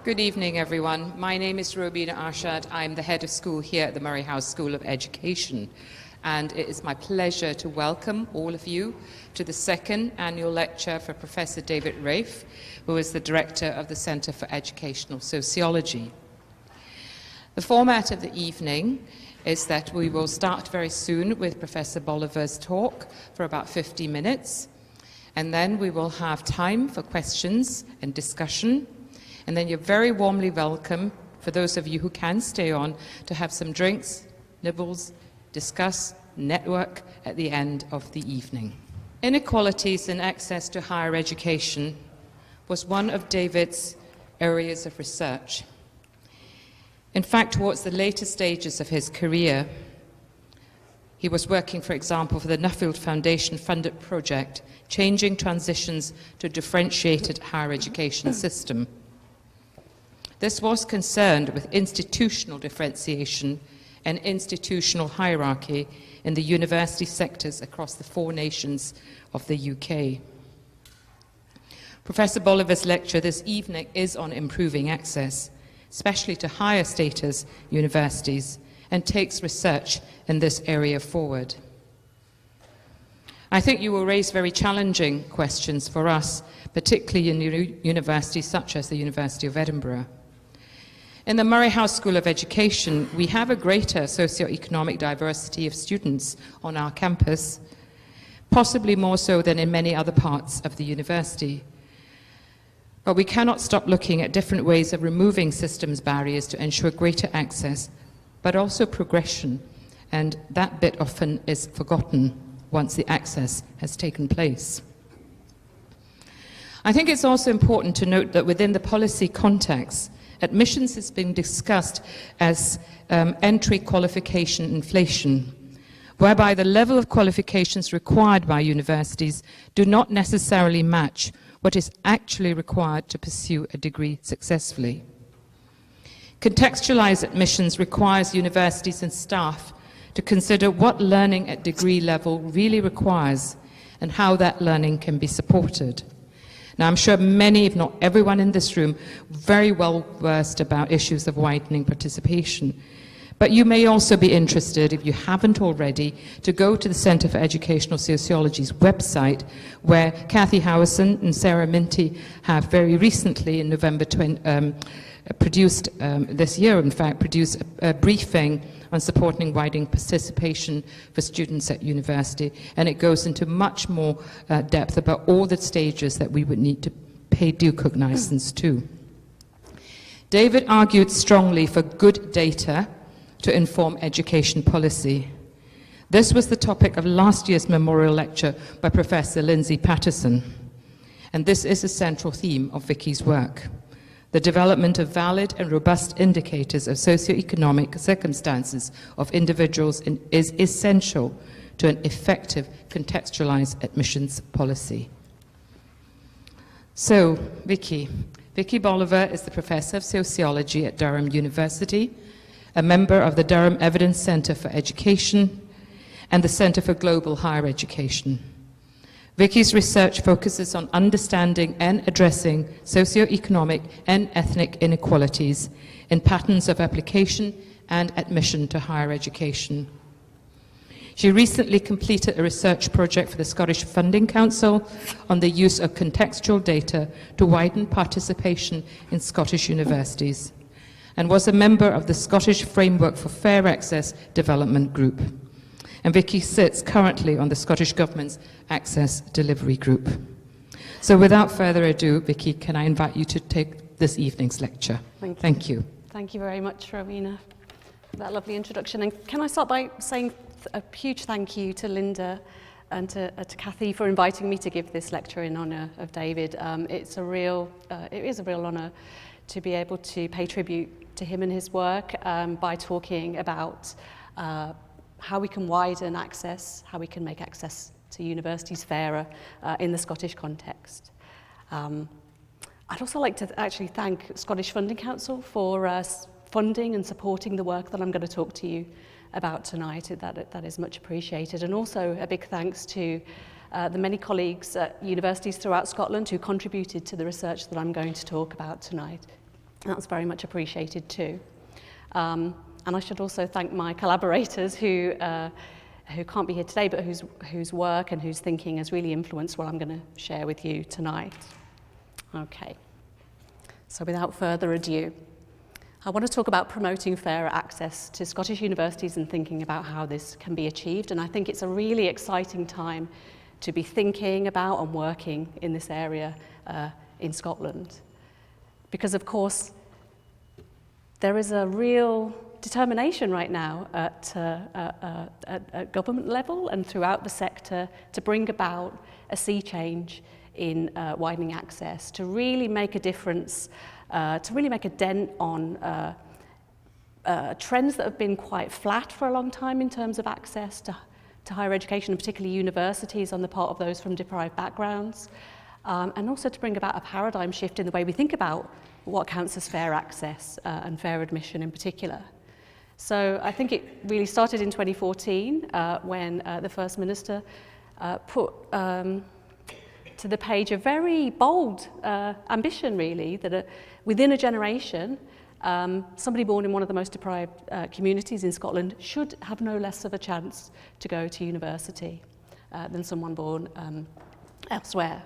Good evening, everyone. My name is Robina Arshad. I'm the head of school here at the Murray House School of Education. And it is my pleasure to welcome all of you to the second annual lecture for Professor David Raffe, who is the director of the Centre for Educational Sociology. The format of the evening is that we will start very soon with Professor Bolover's talk for about 50 minutes, and then we will have time for questions and discussion. And then you're very warmly welcome, for those of you who can stay on, to have some drinks, nibbles, discuss, network at the end of the evening. Inequalities in access to higher education was one of David's areas of research. In fact, towards the later stages of his career, he was working, for example, for the Nuffield Foundation-funded project, Changing Transitions to a Differentiated Higher Education System. This was concerned with institutional differentiation and institutional hierarchy in the university sectors across the 4 nations of the UK. Professor Bolover's lecture this evening is on improving access, especially to higher status universities, and takes research in this area forward. I think you will raise very challenging questions for us, particularly in universities such as the University of Edinburgh. In the Murray House School of Education, we have a greater socio-economic diversity of students on our campus, possibly more so than in many other parts of the university. But we cannot stop looking at different ways of removing systems barriers to ensure greater access, but also progression, and that bit often is forgotten once the access has taken place. I think it's also important to note that within the policy context, admissions has been discussed as entry qualification inflation, whereby the level of qualifications required by universities do not necessarily match what is actually required to pursue a degree successfully. Contextualized admissions requires universities and staff to consider what learning at degree level really requires and how that learning can be supported. Now, I'm sure many, if not everyone in this room, very well versed about issues of widening participation. But you may also be interested, if you haven't already, to go to the Centre for Educational Sociology's website, where Cathy, Howieson and Sarah Minty have very recently, in November produced a briefing on supporting widening participation for students at university, and it goes into much more depth about all the stages that we would need to pay due cognizance to. David argued strongly for good data to inform education policy. This was the topic of last year's memorial lecture by Professor Lindsay Patterson, and this is a central theme of Vikki's work. The development of valid and robust indicators of socioeconomic circumstances of individuals is essential to an effective contextualized admissions policy. So, Vikki Bolover is the Professor of Sociology at Durham University, a member of the Durham Evidence Centre for Education and the Centre for Global Higher Education. Vikki's research focuses on understanding and addressing socioeconomic and ethnic inequalities in patterns of application and admission to higher education. She recently completed a research project for the Scottish Funding Council on the use of contextual data to widen participation in Scottish universities, and was a member of the Scottish Framework for Fair Access Development Group. And Vikki sits currently on the Scottish Government's Access Delivery Group. So without further ado, Vikki, can I invite you to take this evening's lecture? Thank you. Thank you very much, Rowena, for that lovely introduction. And can I start by saying a huge thank you to Linda and to Cathy for inviting me to give this lecture in honour of David. It is a real honour to be able to pay tribute to him and his work by talking about how we can widen access, how we can make access to universities fairer in the Scottish context. I'd also like to actually thank Scottish Funding Council for funding and supporting the work that I'm going to talk to you about tonight. That is much appreciated. And also a big thanks to the many colleagues at universities throughout Scotland who contributed to the research that I'm going to talk about tonight. That's very much appreciated too. And I should also thank my collaborators who can't be here today, but whose work and whose thinking has really influenced what I'm going to share with you tonight. Okay, so without further ado, I want to talk about promoting fairer access to Scottish universities and thinking about how this can be achieved. And I think it's a really exciting time to be thinking about and working in this area in Scotland. Because, of course, there is a real determination right now at government level and throughout the sector to bring about a sea change in widening access, to really make a difference, to really make a dent on trends that have been quite flat for a long time in terms of access to higher education, and particularly universities on the part of those from deprived backgrounds, and also to bring about a paradigm shift in the way we think about what counts as fair access and fair admission in particular. So I think it really started in 2014 when the First Minister put to the page a very bold ambition, really, that within a generation, somebody born in one of the most deprived communities in Scotland should have no less of a chance to go to university than someone born elsewhere.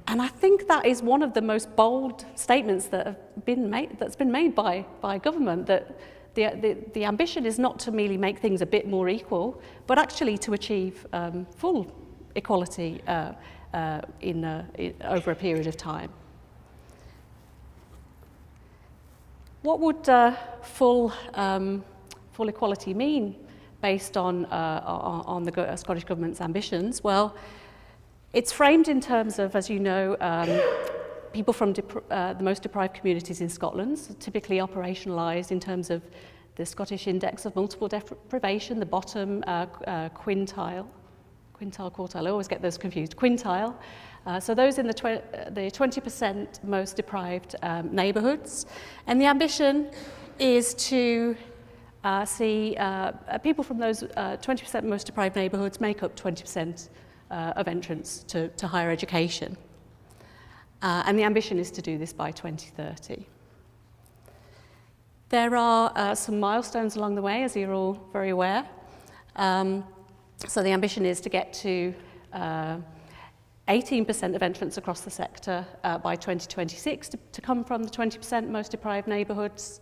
And I think that is one of the most bold statements that's been made by government, that the ambition is not to merely make things a bit more equal, but actually to achieve full equality over a period of time. What would full equality mean based on the Scottish Government's ambitions? Well, it's framed in terms of, as you know, people from the most deprived communities in Scotland, so typically operationalised in terms of the Scottish Index of Multiple Deprivation, the bottom quartile, I always get those confused, quintile. So those in the 20% most deprived neighbourhoods. And the ambition is to see people from those 20% most deprived neighbourhoods make up 20% of entrance to higher education. And the ambition is to do this by 2030. There are some milestones along the way, as you're all very aware. So the ambition is to get to 18% of entrance across the sector by 2026 to come from the 20% most deprived neighbourhoods,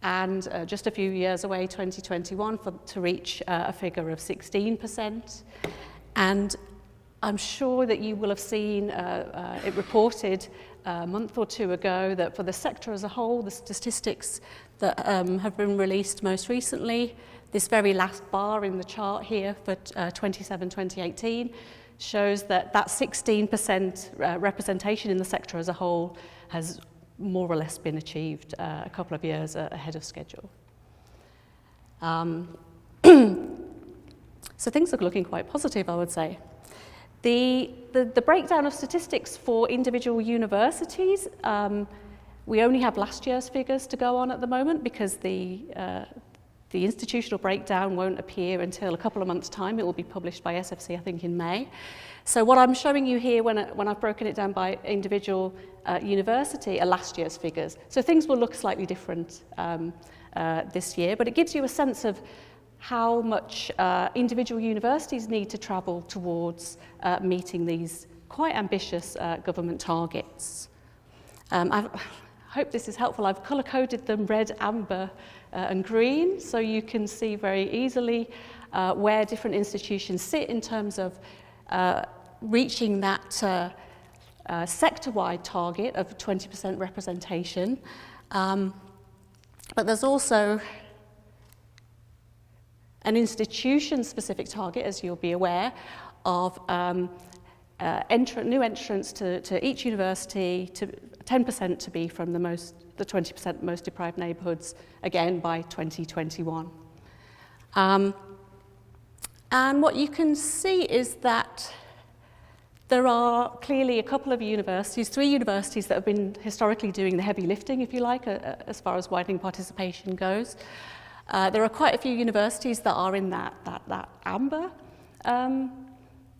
and just a few years away, 2021, to reach a figure of 16%. And I'm sure that you will have seen it reported a month or two ago that for the sector as a whole, the statistics that have been released most recently, this very last bar in the chart here for 2018 shows that 16% representation in the sector as a whole has more or less been achieved a couple of years ahead of schedule. So things are looking quite positive, I would say. The breakdown of statistics for individual universities, we only have last year's figures to go on at the moment because the institutional breakdown won't appear until a couple of months' time. It will be published by SFC, I think, in May. So what I'm showing you here when I've broken it down by individual university are last year's figures. So things will look slightly different this year, but it gives you a sense of how much individual universities need to travel towards meeting these quite ambitious government targets. I hope this is helpful. I've colour-coded them red, amber, and green, so you can see very easily where different institutions sit in terms of reaching that sector-wide target of 20% representation. But there's also an institution-specific target, as you'll be aware, of new entrants to each university, to 10% to be from the 20% most deprived neighbourhoods, again by 2021. And what you can see is that there are clearly a couple of universities, 3 universities that have been historically doing the heavy lifting, if you like, as far as widening participation goes. There are quite a few universities that are in that amber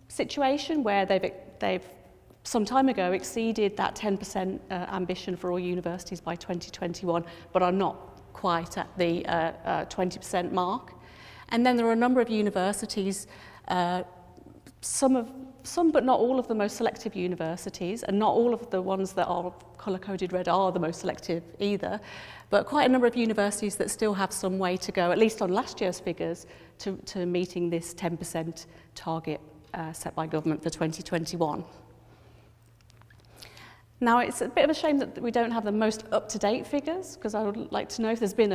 situation where they've some time ago exceeded that 10% ambition for all universities by 2021, but are not quite at the 20% mark. And then there are a number of universities, some but not all of the most selective universities, and not all of the ones that are colour-coded red are the most selective either, but quite a number of universities that still have some way to go, at least on last year's figures, to meeting this 10% target set by government for 2021. Now, it's a bit of a shame that we don't have the most up-to-date figures, because I would like to know if there's been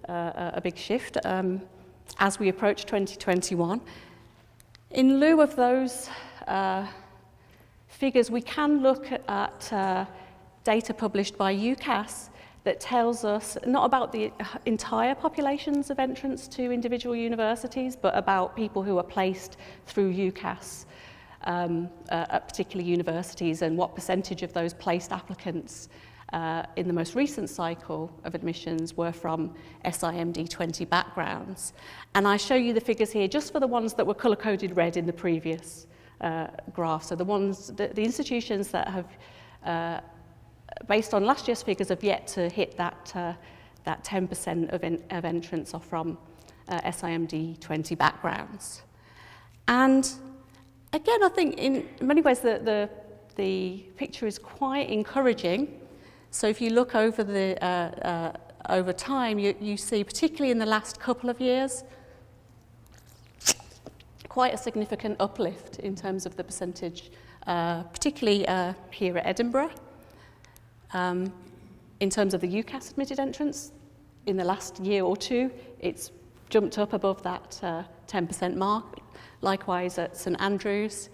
a big shift as we approach 2021. In lieu of those figures, we can look at data published by UCAS that tells us not about the entire populations of entrants to individual universities, but about people who are placed through UCAS at particular universities, and what percentage of those placed applicants in the most recent cycle of admissions were from SIMD 20 backgrounds. And I show you the figures here just for the ones that were colour-coded red in the previous graph. So the institutions that have, based on last year's figures, have yet to hit that 10% of entrants are from SIMD 20 backgrounds. And again, I think in many ways the picture is quite encouraging. So if you look over over time, you see, particularly in the last couple of years, quite a significant uplift in terms of the percentage, particularly here at Edinburgh. In terms of the UCAS admitted entrants, in the last year or two, it's jumped up above that 10% mark. Likewise at St Andrews,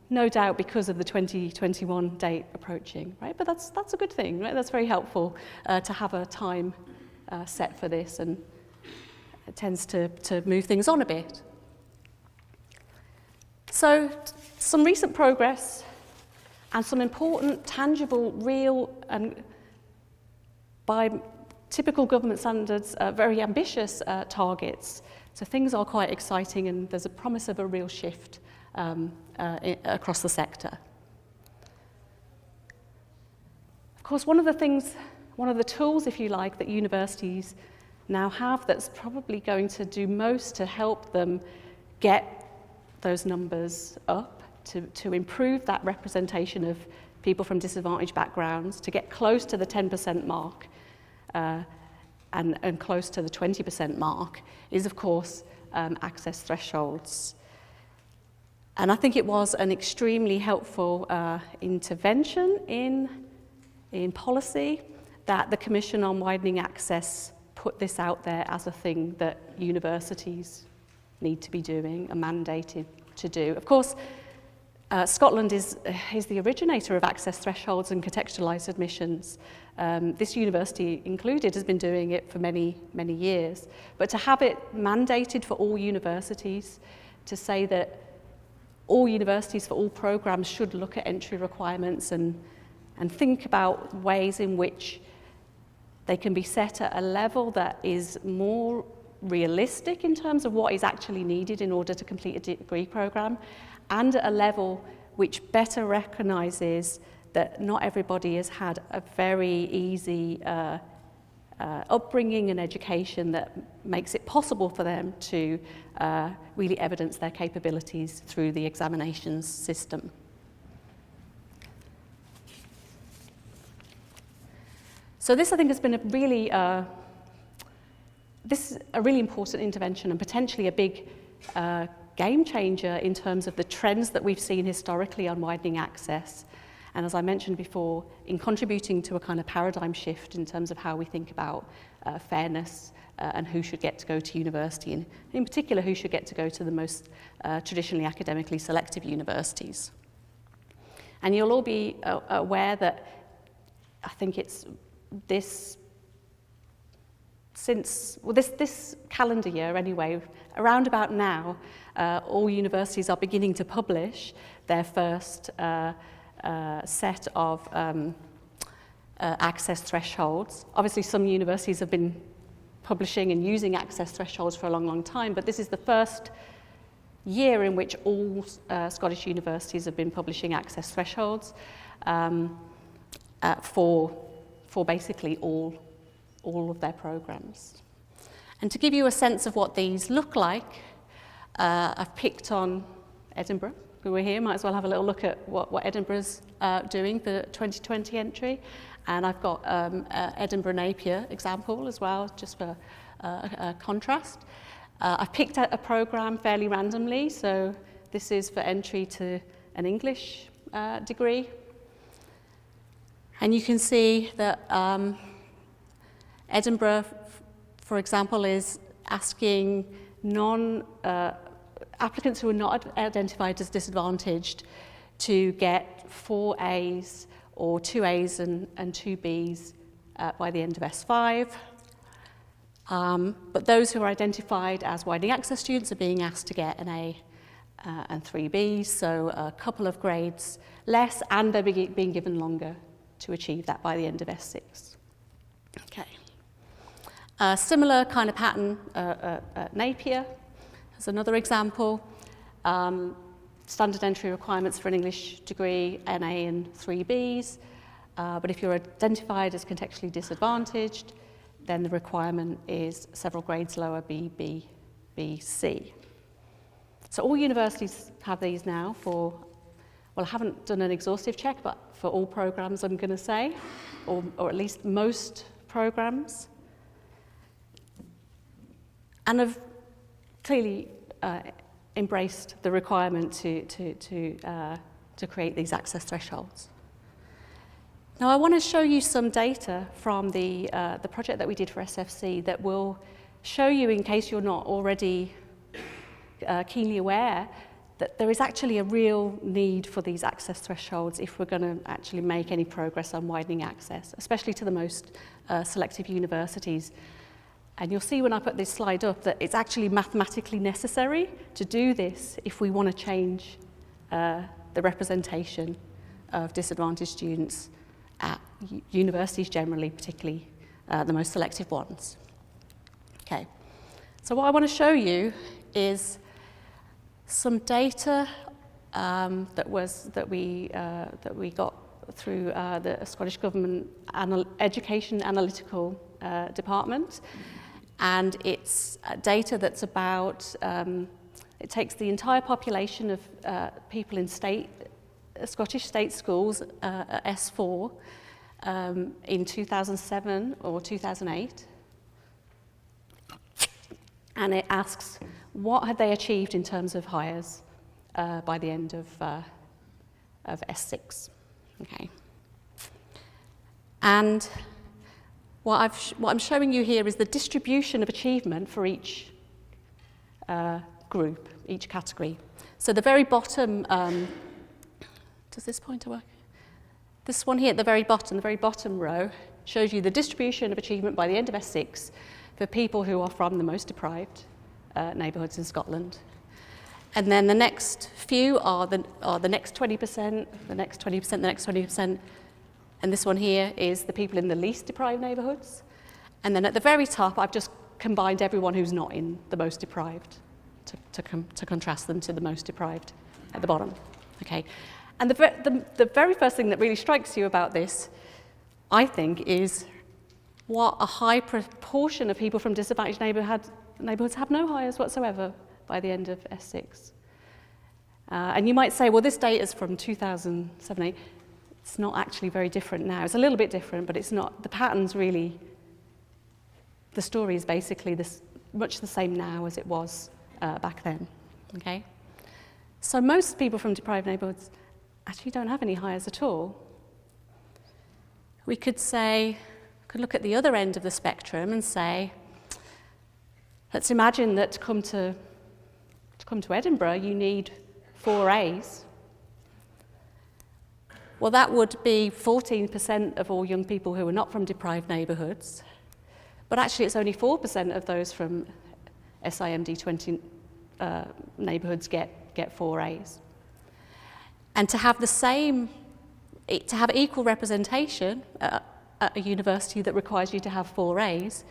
no doubt because of the 2021 date approaching, right? But that's a good thing, right? That's very helpful to have a time set for this, and it tends to move things on a bit. So some recent progress and some important, tangible, real, and by typical government standards, very ambitious targets. So things are quite exciting, and there's a promise of a real shift across the sector. Of course, one of the tools, if you like, that universities now have that's probably going to do most to help them get those numbers up, to improve that representation of people from disadvantaged backgrounds, to get close to the 10% mark, and close to the 20% mark, is, of course, access thresholds. And I think it was an extremely helpful intervention in policy that the Commission on Widening Access put this out there as a thing that universities need to be doing, are mandated to do. Of course, Scotland is the originator of access thresholds and contextualised admissions. This university included has been doing it for many, many years. But to have it mandated for all universities, to say that all universities for all programmes should look at entry requirements and think about ways in which they can be set at a level that is more realistic in terms of what is actually needed in order to complete a degree programme, and at a level which better recognises that not everybody has had a very easy upbringing and education that makes it possible for them to really evidence their capabilities through the examinations system. So this, I think, has been a really important intervention, and potentially a big game changer in terms of the trends that we've seen historically on widening access. And as I mentioned before, in contributing to a kind of paradigm shift in terms of how we think about fairness and who should get to go to university, and in particular who should get to go to the most traditionally academically selective universities. And you'll all be aware that I think it's this calendar year anyway, around about now, all universities are beginning to publish their first set of access thresholds. Obviously, some universities have been publishing and using access thresholds for a long, long time, but this is the first year in which all Scottish universities have been publishing access thresholds for basically all of their programmes. And to give you a sense of what these look like, I've picked on Edinburgh, who are here. Might as well have a little look at what Edinburgh's doing for 2020 entry. And I've got Edinburgh Napier example as well, just for a contrast. I've picked out a programme fairly randomly, so this is for entry to an English degree. And you can see that Edinburgh, for example, is asking applicants who are not identified as disadvantaged to get 4 A's or 2 A's and 2 B's by the end of S5. But those who are identified as widening access students are being asked to get an A and 3 B's, so a couple of grades less, and they're being given longer to achieve that by the end of S6. Okay. A similar kind of pattern at Napier. As another example, standard entry requirements for an English degree, an A and 3 B's, but if you're identified as contextually disadvantaged, then the requirement is several grades lower, B, B, B, C. So all universities have these now for, well, I haven't done an exhaustive check, but for all programmes, I'm going to say, or at least most programmes, and have clearly embraced the requirement to create these access thresholds. Now, I want to show you some data from the project that we did for SFC that will show you, in case you're not already keenly aware, that there is actually a real need for these access thresholds if we're going to actually make any progress on widening access, especially to the most selective universities. And you'll see when I put this slide up that it's actually mathematically necessary to do this if we want to change the representation of disadvantaged students at universities generally, particularly the most selective ones. Okay, so what I want to show you is some data that we got through the Scottish Government Education Analytical Department, and it's data that's about, it takes the entire population of people in Scottish state schools at S4 in 2007 or 2008, and it asks what had they achieved in terms of hires by the end of S6. Okay, and what I'm showing you here is the distribution of achievement for each group, each category. So the very bottom, does this pointer work? This one here at the very bottom row, shows you the distribution of achievement by the end of S6 for people who are from the most deprived neighbourhoods in Scotland. And then the next few are the next 20%, the next 20%, the next 20%. And this one here is the people in the least deprived neighbourhoods. And then at the very top, I've just combined everyone who's not in the most deprived to contrast them to the most deprived at the bottom. Okay. And the very first thing that really strikes you about this, I think, is what a high proportion of people from disadvantaged neighbourhoods have no hires whatsoever by the end of S6. And you might say, well, this data is from 2007-8. It's not actually very different now. It's a little bit different, but it's not. The pattern's really, the story is basically much the same now as it was back then. Okay? So most people from deprived neighbourhoods actually don't have any hires at all. We could look at the other end of the spectrum and say, let's imagine that to come to Edinburgh, you need 4 A's. Well, that would be 14% of all young people who are not from deprived neighbourhoods, but actually it's only 4% of those from SIMD 20 neighbourhoods get 4 A's. And to have equal representation at a university that requires you to have 4 A's,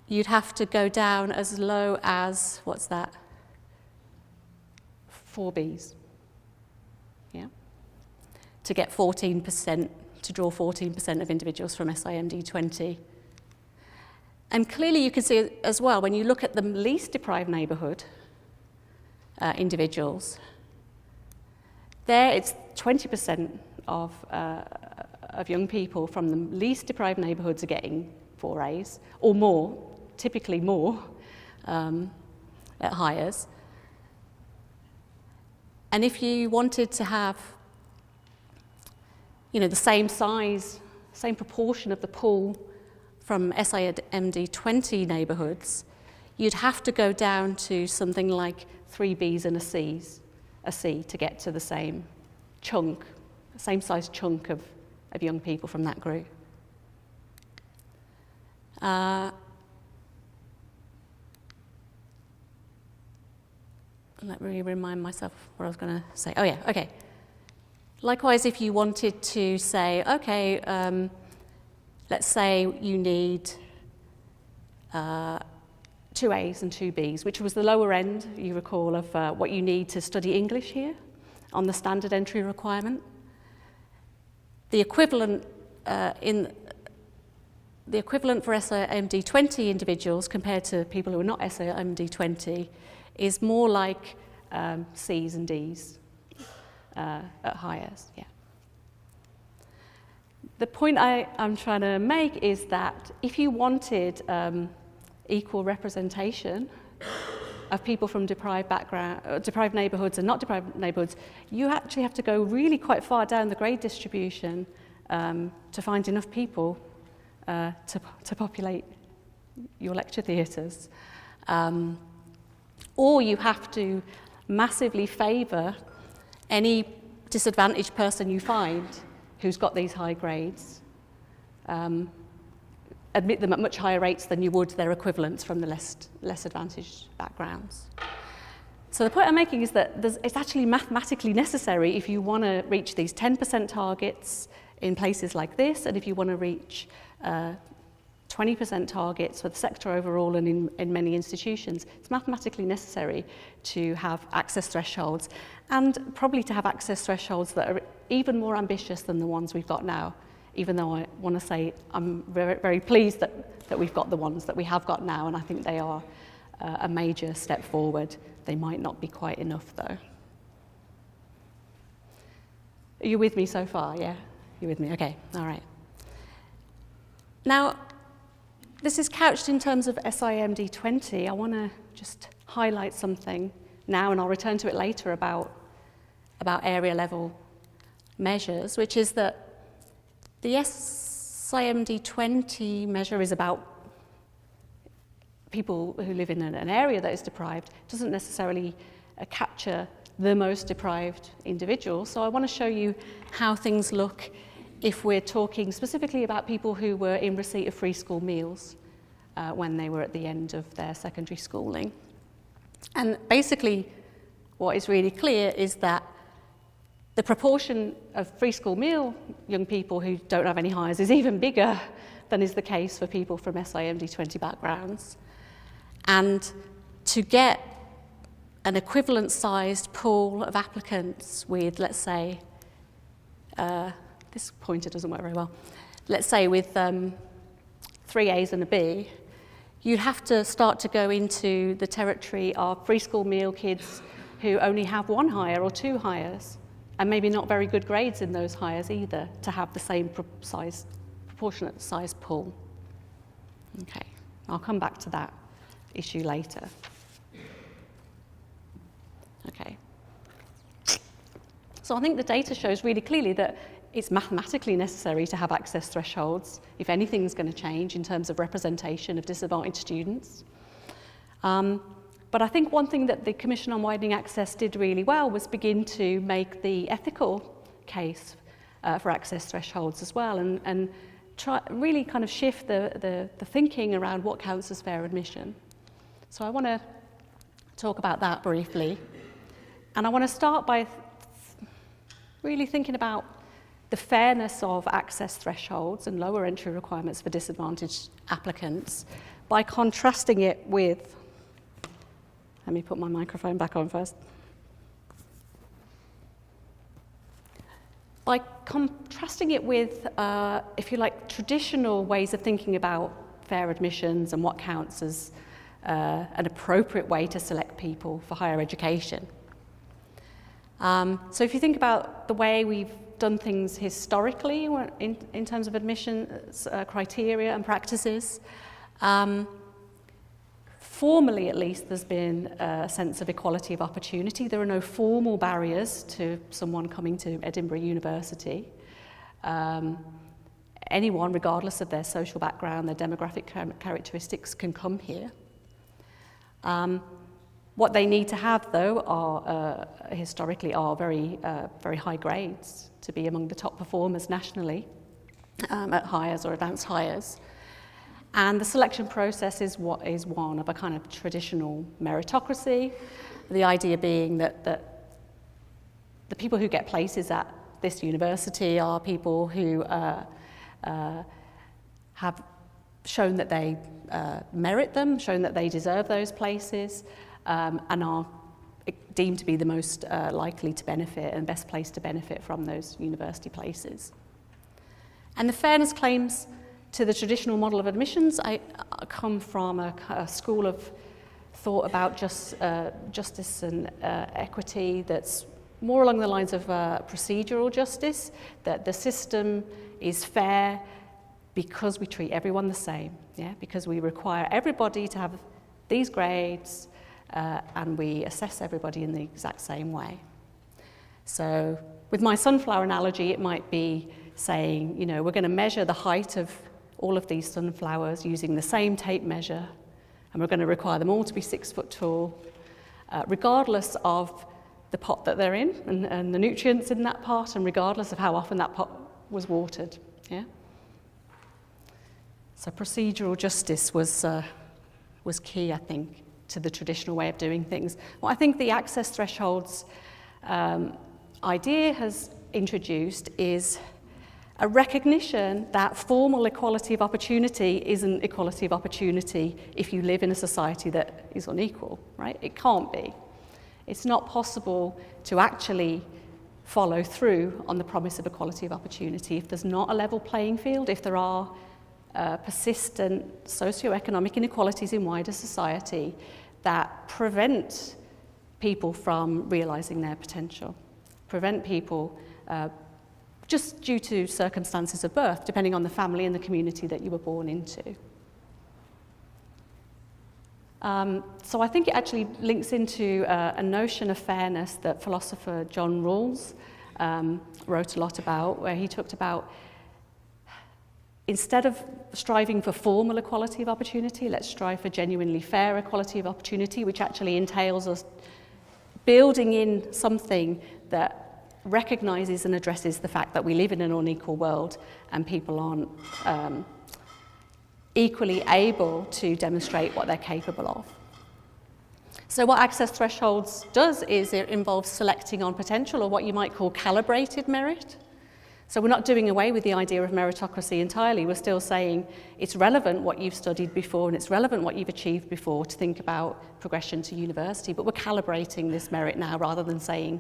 you'd have to go down as low as, 4 Bs. Yeah? To get 14%, to draw 14% of individuals from SIMD 20. And clearly you can see as well, when you look at the least deprived neighbourhood individuals, there it's 20% of young people from the least deprived neighbourhoods are getting 4 As, or more, typically more, at hires. And if you wanted to have, the same size, same proportion of the pool from SIMD 20 neighbourhoods, you'd have to go down to something like 3 Bs and a C to get to the same chunk, same size chunk of young people from that group. Let me remind myself what I was going to say. Oh yeah, okay. Likewise, if you wanted to say, okay, let's say you need 2 As and 2 Bs, which was the lower end, you recall, of what you need to study English here on the standard entry requirement. The equivalent for SIMD 20 individuals compared to people who are not SIMD 20 is more like Cs and Ds at hires. Yeah. The point I'm trying to make is that if you wanted equal representation of people from deprived neighbourhoods and not deprived neighbourhoods, you actually have to go really quite far down the grade distribution to find enough people to populate your lecture theatres. Or you have to massively favour any disadvantaged person you find who's got these high grades, admit them at much higher rates than you would their equivalents from the less advantaged backgrounds. So the point I'm making is that it's actually mathematically necessary if you want to reach these 10% targets in places like this, and if you want to reach 20% targets for the sector overall and in many institutions, it's mathematically necessary to have access thresholds, and probably to have access thresholds that are even more ambitious than the ones we've got now, even though I want to say I'm very, very pleased that we've got the ones that we have got now, and I think they are a major step forward. They might not be quite enough, though. Are you with me so far? Yeah? You're with me? Okay, all right. Now, this is couched in terms of SIMD 20. I want to just highlight something now, and I'll return to it later about area level measures, which is that the SIMD 20 measure is about people who live in an area that is deprived. It doesn't necessarily capture the most deprived individuals. So I want to show you how things look if we're talking specifically about people who were in receipt of free school meals when they were at the end of their secondary schooling. And basically, what is really clear is that the proportion of free school meal young people who don't have any hires is even bigger than is the case for people from SIMD 20 backgrounds. And to get an equivalent sized pool of applicants with, let's say, this pointer doesn't work very well, let's say with 3 A's and a B, you'd have to start to go into the territory of free school meal kids who only have 1 hire or 2 hires, and maybe not very good grades in those hires either, to have the same proportionate size pool. Okay, I'll come back to that issue later. Okay. So I think the data shows really clearly that it's mathematically necessary to have access thresholds if anything's going to change in terms of representation of disadvantaged students. But I think one thing that the Commission on Widening Access did really well was begin to make the ethical case for access thresholds as well, and try really kind of shift the thinking around what counts as fair admission. So I want to talk about that briefly. And I want to start by really thinking about the fairness of access thresholds and lower entry requirements for disadvantaged applicants by contrasting it with, let me put my microphone back on first. by contrasting it with, if you like, traditional ways of thinking about fair admissions and what counts as an appropriate way to select people for higher education. So if you think about the way we've done things historically in terms of admission criteria and practices, formally at least there's been a sense of equality of opportunity. There are no formal barriers to someone coming to Edinburgh University. Anyone, regardless of their social background, their demographic characteristics, can come here. What they need to have, though, are historically very high grades to be among the top performers nationally at hires or advanced hires. And the selection process is one of a kind of traditional meritocracy. The idea being that the people who get places at this university are people who have shown that they merit them, shown that they deserve those places, and are deemed to be the most likely to benefit and best placed to benefit from those university places. And the fairness claims to the traditional model of admissions come from a school of thought about justice and equity that's more along the lines of procedural justice, that the system is fair because we treat everyone the same, because we require everybody to have these grades and we assess everybody in the exact same way. So with my sunflower analogy, it might be saying, we're going to measure the height of all of these sunflowers using the same tape measure, and we're going to require them all to be 6 foot tall, regardless of the pot that they're in and the nutrients in that pot, and regardless of how often that pot was watered. So procedural justice was key, I think, to the traditional way of doing things. What I think the access thresholds idea has introduced is a recognition that formal equality of opportunity isn't equality of opportunity if you live in a society that is unequal, right? It can't be. It's not possible to actually follow through on the promise of equality of opportunity if there's not a level playing field, if there are persistent socioeconomic inequalities in wider society that prevent people from realising their potential, prevent people just due to circumstances of birth, depending on the family and the community that you were born into. So I think it actually links into a notion of fairness that philosopher John Rawls wrote a lot about, where he talked about instead of striving for formal equality of opportunity, let's strive for genuinely fair equality of opportunity, which actually entails us building in something that recognises and addresses the fact that we live in an unequal world and people aren't equally able to demonstrate what they're capable of. So what access thresholds does is it involves selecting on potential, or what you might call calibrated merit. So we're not doing away with the idea of meritocracy entirely. We're still saying it's relevant what you've studied before and it's relevant what you've achieved before to think about progression to university, but we're calibrating this merit now rather than saying,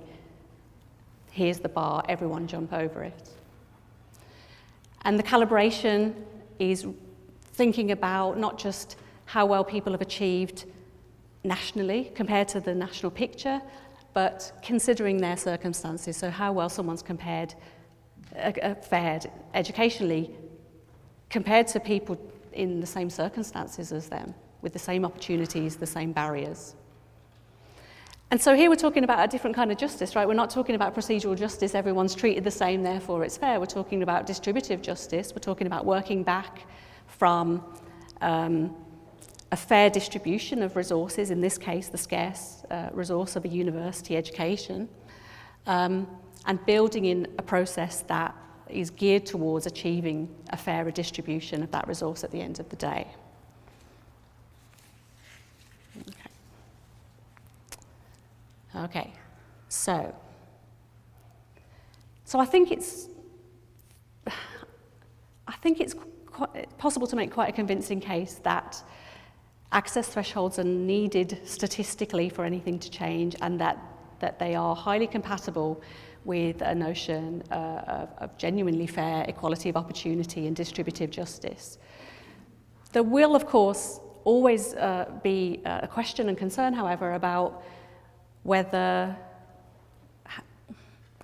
here's the bar, everyone jump over it. And the calibration is thinking about not just how well people have achieved nationally compared to the national picture, but considering their circumstances, so how well someone's fared educationally compared to people in the same circumstances as them, with the same opportunities, the same barriers. And so here we're talking about a different kind of justice, right? We're not talking about procedural justice, everyone's treated the same, therefore it's fair. We're talking about distributive justice. We're talking about working back from a fair distribution of resources, in this case, the scarce resource of a university education, and building in a process that is geared towards achieving a fairer distribution of that resource at the end of the day. Okay, so I think it's quite possible to make quite a convincing case that access thresholds are needed statistically for anything to change, and that they are highly compatible with a notion of genuinely fair equality of opportunity and distributive justice. There will, of course, always be a question and concern, however, about whether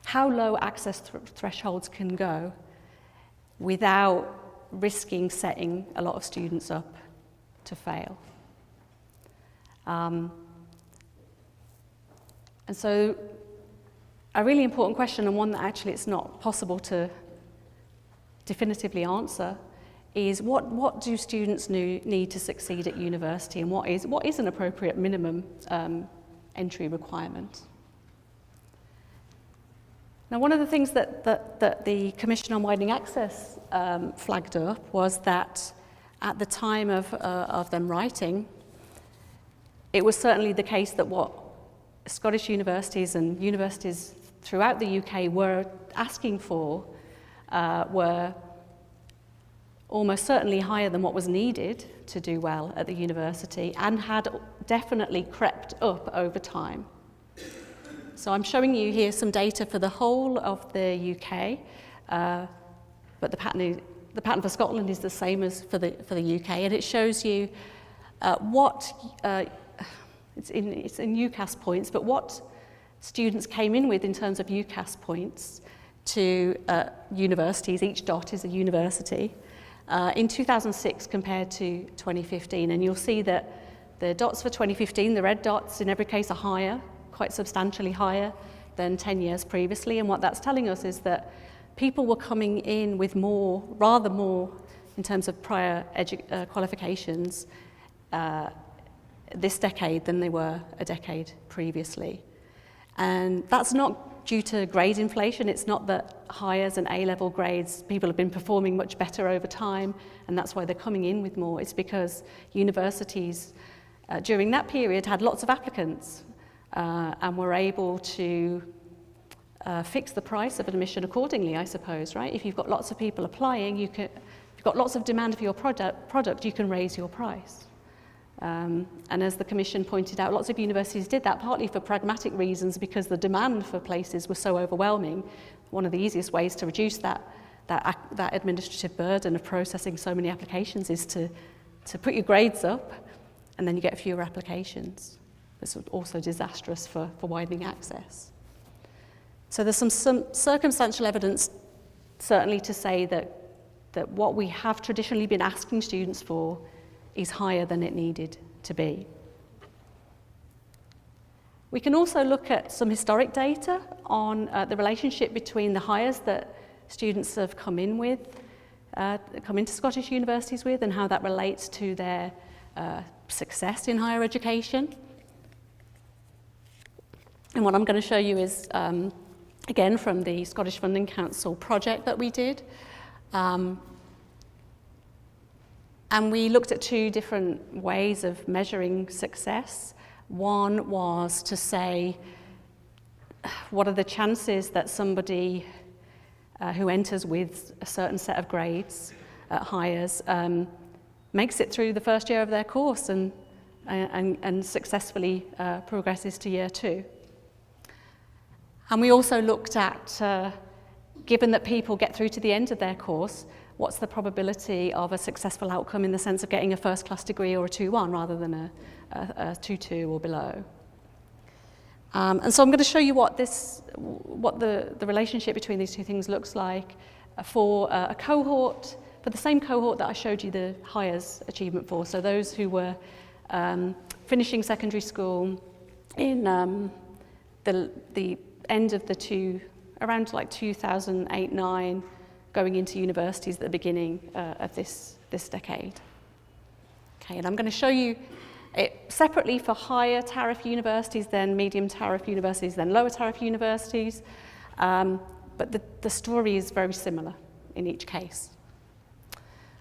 how low access thresholds can go without risking setting a lot of students up to fail. And so a really important question, and one that actually it's not possible to definitively answer, is what do students need to succeed at university, and what is an appropriate minimum entry requirement? Now, one of the things that the Commission on Widening Access flagged up was that at the time of them writing, it was certainly the case that what Scottish universities and universities throughout the UK were asking for were almost certainly higher than what was needed to do well at the university, and had definitely crept up over time. So I'm showing you here some data for the whole of the UK, but the pattern for Scotland is the same as for the UK, and it shows you it's in UCAS points, but what students came in with in terms of UCAS points to universities. Each dot is a university in 2006 compared to 2015, and you'll see that the dots for 2015, the red dots in every case, are higher, quite substantially higher than 10 years previously. And what that's telling us is that people were coming in with rather more in terms of prior qualifications this decade than they were a decade previously. And that's not due to grade inflation. It's not that Highers and A-level grades, people have been performing much better over time, and that's why they're coming in with more. It's because universities during that period had lots of applicants and were able to fix the price of admission accordingly, I suppose, right? If you've got lots of people applying, if you've got lots of demand for your product, you can raise your price. And as the Commission pointed out, lots of universities did that partly for pragmatic reasons, because the demand for places was so overwhelming. One of the easiest ways to reduce that administrative burden of processing so many applications is to put your grades up, and then you get fewer applications. It's also disastrous for widening access. So there's some circumstantial evidence, certainly, to say that what we have traditionally been asking students for is higher than it needed to be. We can also look at some historic data on the relationship between the hires that students have come into Scottish universities with, and how that relates to their success in higher education. And what I'm going to show you is, again, from the Scottish Funding Council project that we did. And we looked at two different ways of measuring success. One was to say, what are the chances that somebody who enters with a certain set of grades at Highers makes it through the first year of their course and successfully progresses to year two. And we also looked at, given that people get through to the end of their course, what's the probability of a successful outcome in the sense of getting a first-class degree or a 2-1 rather than a 2-2 or below. And so I'm going to show you what the relationship between these two things looks like for a cohort, for the same cohort that I showed you the Highers achievement for. So those who were finishing secondary school in the end of around like 2008-9, going into universities at the beginning of this decade. Okay, and I'm going to show you it separately for higher tariff universities, then medium tariff universities, then lower tariff universities, but the story is very similar in each case.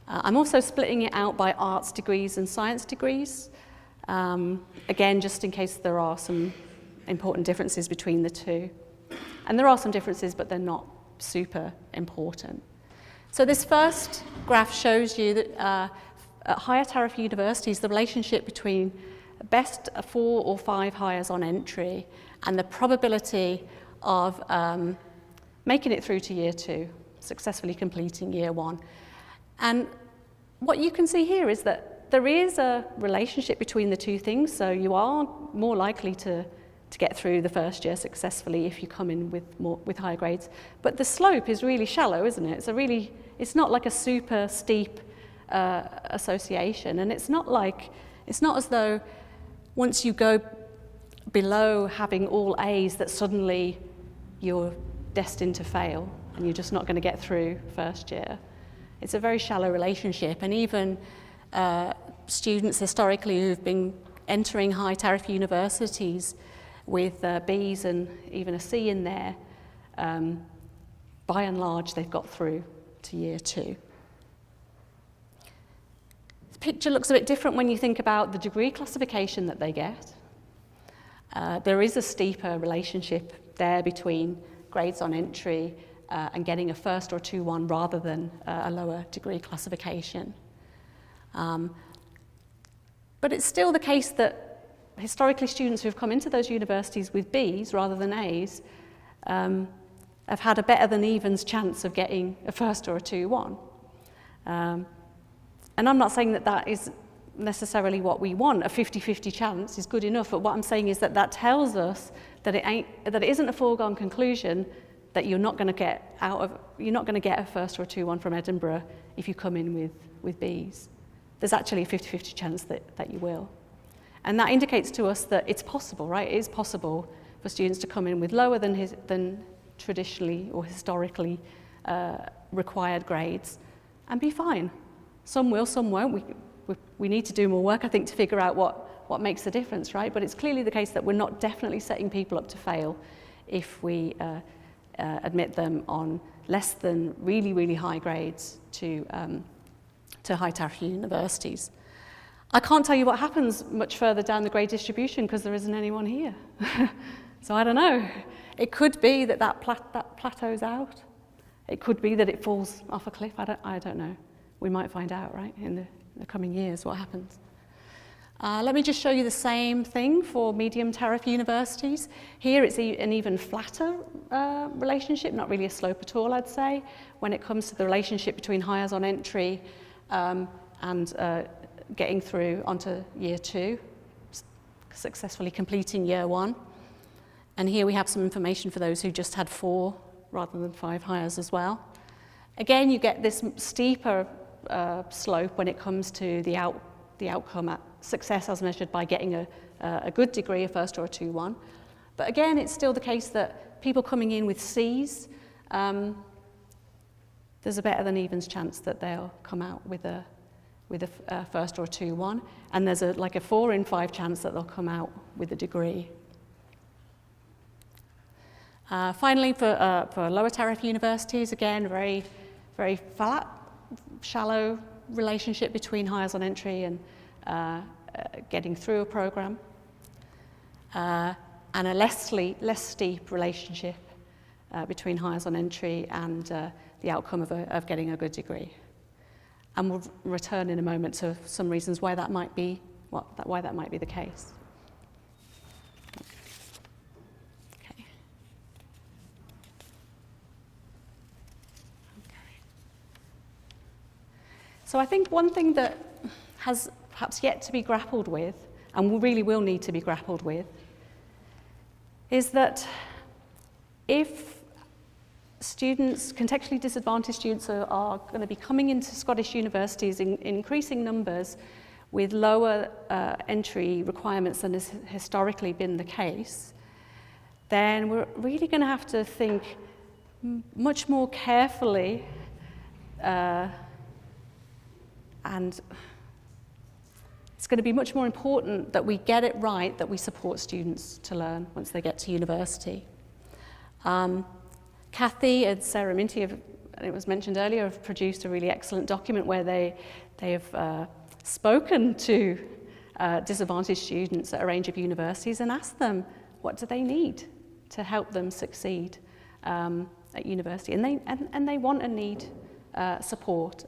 I'm also splitting it out by arts degrees and science degrees, again, just in case there are some important differences between the two. And there are some differences, but they're not super important. So this first graph shows you that at higher tariff universities, the relationship between best 4 or 5 hires on entry and the probability of making it through to year 2, successfully completing year 1. And what you can see here is that there is a relationship between the two things, so you are more likely to get through the first year successfully if you come in with higher grades. But the slope is really shallow, isn't it? It's not like a super steep association, and it's not as though once you go below having all A's that suddenly you're destined to fail and you're just not going to get through first year. It's a very shallow relationship, and even students historically who've been entering high tariff universities with B's and even a C in there, by and large they've got through to year 2. The picture looks a bit different when you think about the degree classification that they get. There is a steeper relationship there between grades on entry and getting a first or 2-1 rather than a lower degree classification. But it's still the case that historically students who have come into those universities with B's rather than A's have had a better than evens chance of getting a first or a 2-1. And I'm not saying that that is necessarily what we want. A 50-50 chance is good enough, but what I'm saying is that that tells us that it isn't a foregone conclusion that you're not going to get a first or a 2-1 from Edinburgh if you come in with B's. There's actually a 50-50 chance that you will. And that indicates to us that it's possible, right? It is possible for students to come in with lower than traditionally or historically required grades and be fine. Some will, some won't. We need to do more work, I think, to figure out what makes the difference, right? But it's clearly the case that we're not definitely setting people up to fail if we admit them on less than really, really high grades to high tariff universities. I can't tell you what happens much further down the grade distribution because there isn't anyone here. So I don't know. It could be that plateaus out. It could be that it falls off a cliff. I don't know. We might find out, right, in the coming years what happens. Let me just show you the same thing for medium tariff universities. Here it's an even flatter relationship, not really a slope at all, I'd say, when it comes to the relationship between hires on entry and getting through onto year 2, successfully completing year 1. And here we have some information for those who just had 4 rather than 5 hires as well. Again, you get this steeper slope when it comes to the outcome at success as measured by getting a good degree, a first or a 2-1. But again, it's still the case that people coming in with C's, there's a better than evens chance that they'll come out with a first or a 2-1, and there's like a 4 in 5 chance that they'll come out with a degree. Finally, for lower tariff universities, again, very, very flat, shallow relationship between hires on entry and getting through a program, and a less steep relationship between hires on entry and the outcome of getting a good degree. And we'll return in a moment to some reasons why that might be the case. Okay. So I think one thing that has perhaps yet to be grappled with, and really will need to be grappled with, is that if students, contextually disadvantaged students, are going to be coming into Scottish universities in increasing numbers with lower entry requirements than has historically been the case, then we're really going to have to think much more carefully and it's going to be much more important that we get it right, that we support students to learn once they get to university. Cathy and Sarah Minty, it was mentioned earlier, have produced a really excellent document where they have spoken to disadvantaged students at a range of universities and asked them what do they need to help them succeed at university. And they want and need support.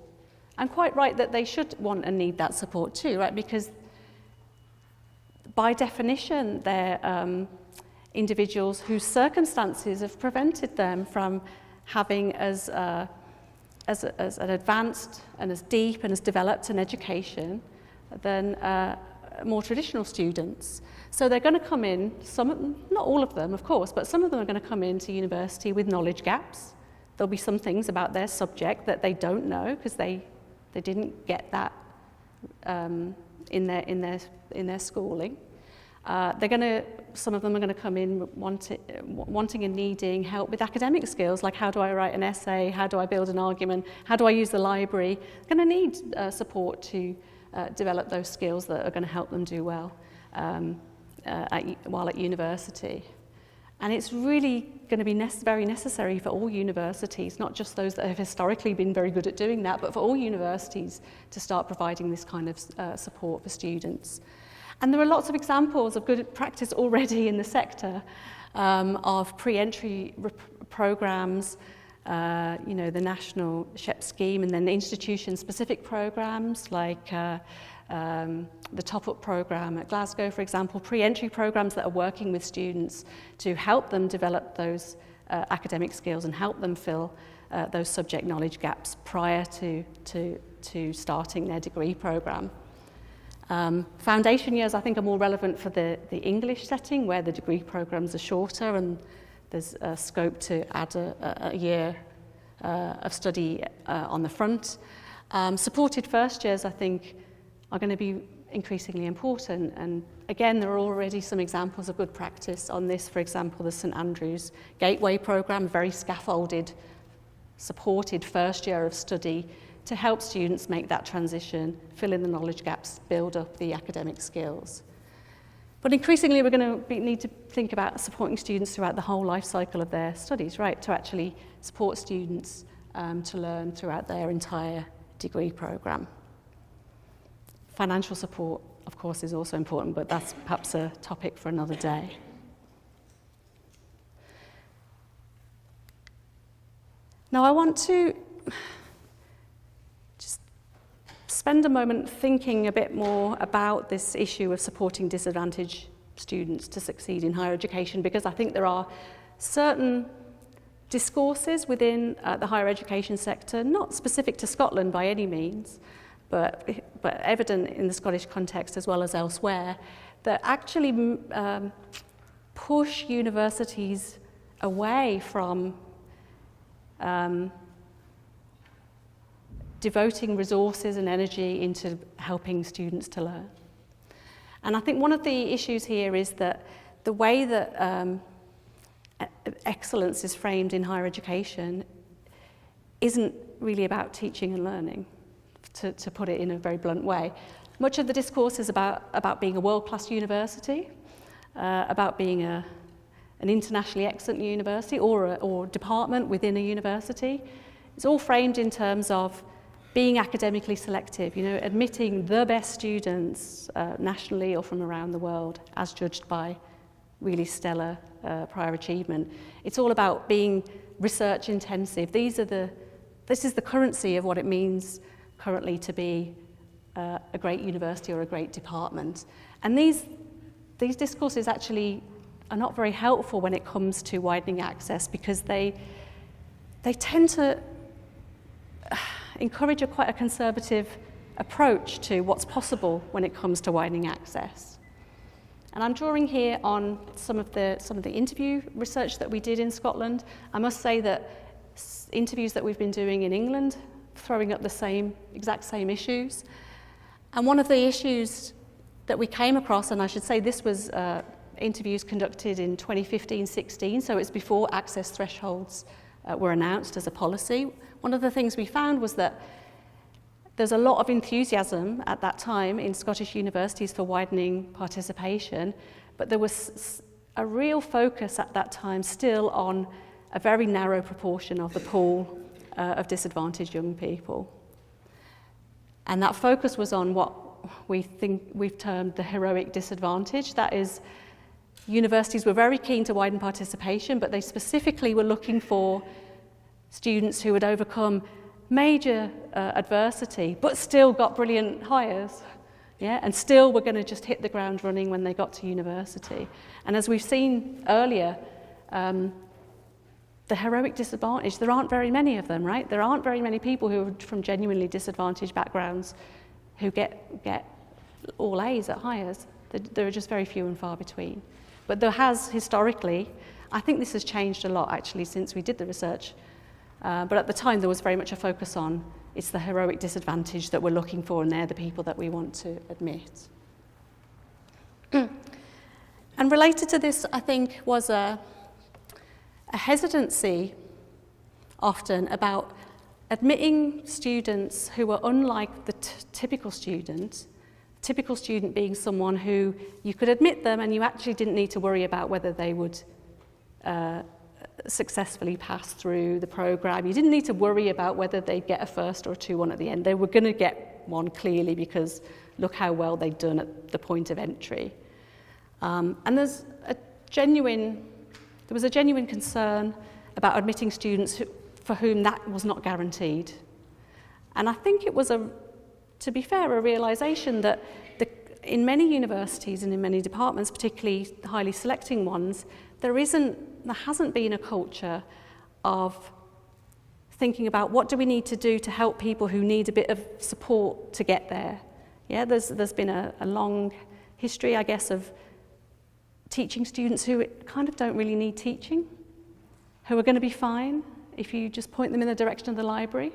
And quite right that they should want and need that support too, right? Because by definition, they're individuals whose circumstances have prevented them from having as an advanced and as deep and as developed an education than more traditional students. So they're going to come in, not all of them, of course, but some of them are going to come into university with knowledge gaps. There'll be some things about their subject that they don't know because they didn't get that in their schooling. Some of them are going to come in wanting and needing help with academic skills, like how do I write an essay, how do I build an argument, how do I use the library. They're going to need support to develop those skills that are going to help them do well while at university. And it's really going to be very necessary for all universities, not just those that have historically been very good at doing that, but for all universities to start providing this kind of support for students. And there are lots of examples of good practice already in the sector of pre-entry programs, the national SHEP scheme, and then institution-specific programs like the top-up program at Glasgow, for example, pre-entry programs that are working with students to help them develop those academic skills and help them fill those subject knowledge gaps prior to starting their degree program. Foundation years, I think, are more relevant for the English setting, where the degree programs are shorter and there's a scope to add a year of study on the front. Supported first years, I think, are going to be increasingly important. And again, there are already some examples of good practice on this. For example, the St Andrews Gateway programme, very scaffolded, supported first year of study to help students make that transition, fill in the knowledge gaps, build up the academic skills. But increasingly, we're going to need to think about supporting students throughout the whole life cycle of their studies, right? To actually support students to learn throughout their entire degree programme. Financial support, of course, is also important, but that's perhaps a topic for another day. Now, I want to just spend a moment thinking a bit more about this issue of supporting disadvantaged students to succeed in higher education, because I think there are certain discourses within the higher education sector, not specific to Scotland by any means, but evident in the Scottish context as well as elsewhere, that actually push universities away from devoting resources and energy into helping students to learn. And I think one of the issues here is that the way that excellence is framed in higher education isn't really about teaching and learning, to put it in a very blunt way. Much of the discourse is about being a world-class university, about being an internationally excellent university or department within a university. It's all framed in terms of being academically selective, admitting the best students nationally or from around the world as judged by really stellar prior achievement. It's all about being research intensive. This is the currency of what it means currently to be a great university or a great department. And these discourses actually are not very helpful when it comes to widening access, because they tend to encourage quite a conservative approach to what's possible when it comes to widening access. And I'm drawing here on some of the interview research that we did in Scotland. I must say that interviews that we've been doing in England, throwing up the exact same issues. And one of the issues that we came across, and I should say this was interviews conducted in 2015-16, so it's before access thresholds were announced as a policy. One of the things we found was that there's a lot of enthusiasm at that time in Scottish universities for widening participation, but there was a real focus at that time still on a very narrow proportion of the pool of disadvantaged young people. And that focus was on what we've termed the heroic disadvantage. That is, universities were very keen to widen participation, but they specifically were looking for students who had overcome major adversity, but still got brilliant hires, and still were going to just hit the ground running when they got to university. And as we've seen earlier, the heroic disadvantage, there aren't very many of them, right? There aren't very many people who are from genuinely disadvantaged backgrounds who get all A's at Highers. There are just very few and far between. But there has historically, I think this has changed a lot actually since we did the research, but at the time there was very much a focus on it's the heroic disadvantage that we're looking for, and they're the people that we want to admit. And related to this, I think, was a hesitancy often about admitting students who were unlike the typical student being someone who you could admit them and you actually didn't need to worry about whether they would successfully pass through the programme. You didn't need to worry about whether they'd get a first or a 2-1 at the end. They were going to get one clearly because look how well they'd done at the point of entry. And there was a genuine concern about admitting students for whom that was not guaranteed. And I think it was, to be fair, a realisation that in many universities and in many departments, particularly the highly selecting ones, there hasn't been a culture of thinking about what do we need to do to help people who need a bit of support to get there. Yeah, there's been a long history, I guess, of teaching students who kind of don't really need teaching, who are going to be fine. If you just point them in the direction of the library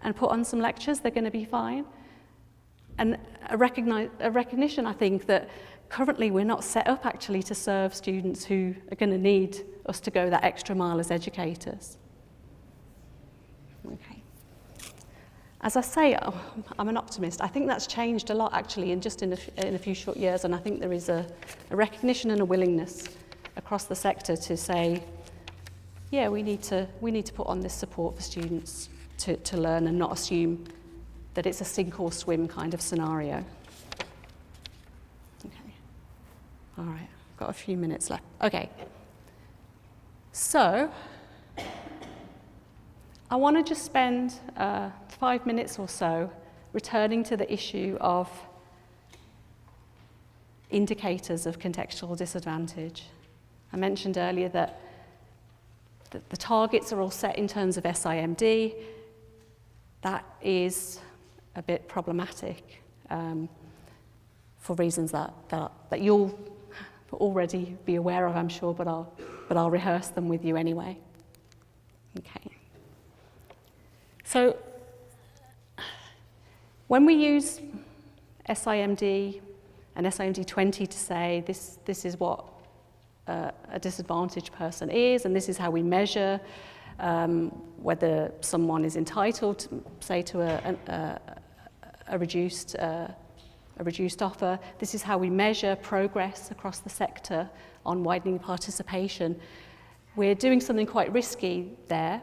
and put on some lectures, they're going to be fine. And a recognition, I think, that currently we're not set up actually to serve students who are going to need us to go that extra mile as educators. Okay. As I say, I'm an optimist. I think that's changed a lot actually in a few short years, and I think there is a recognition and a willingness across the sector to say, yeah, we need to put on this support for students to learn and not assume that it's a sink or swim kind of scenario. Okay. All right, I've got a few minutes left. Okay. So, I want to just spend 5 minutes or so returning to the issue of indicators of contextual disadvantage. I mentioned earlier that the targets are all set in terms of SIMD. That is a bit problematic for reasons that you'll already be aware of, I'm sure, but I'll rehearse them with you anyway. Okay. So when we use SIMD and SIMD 20 to say this is what a disadvantaged person is, and this is how we measure whether someone is entitled, say, to a reduced offer. This is how we measure progress across the sector on widening participation. We're doing something quite risky there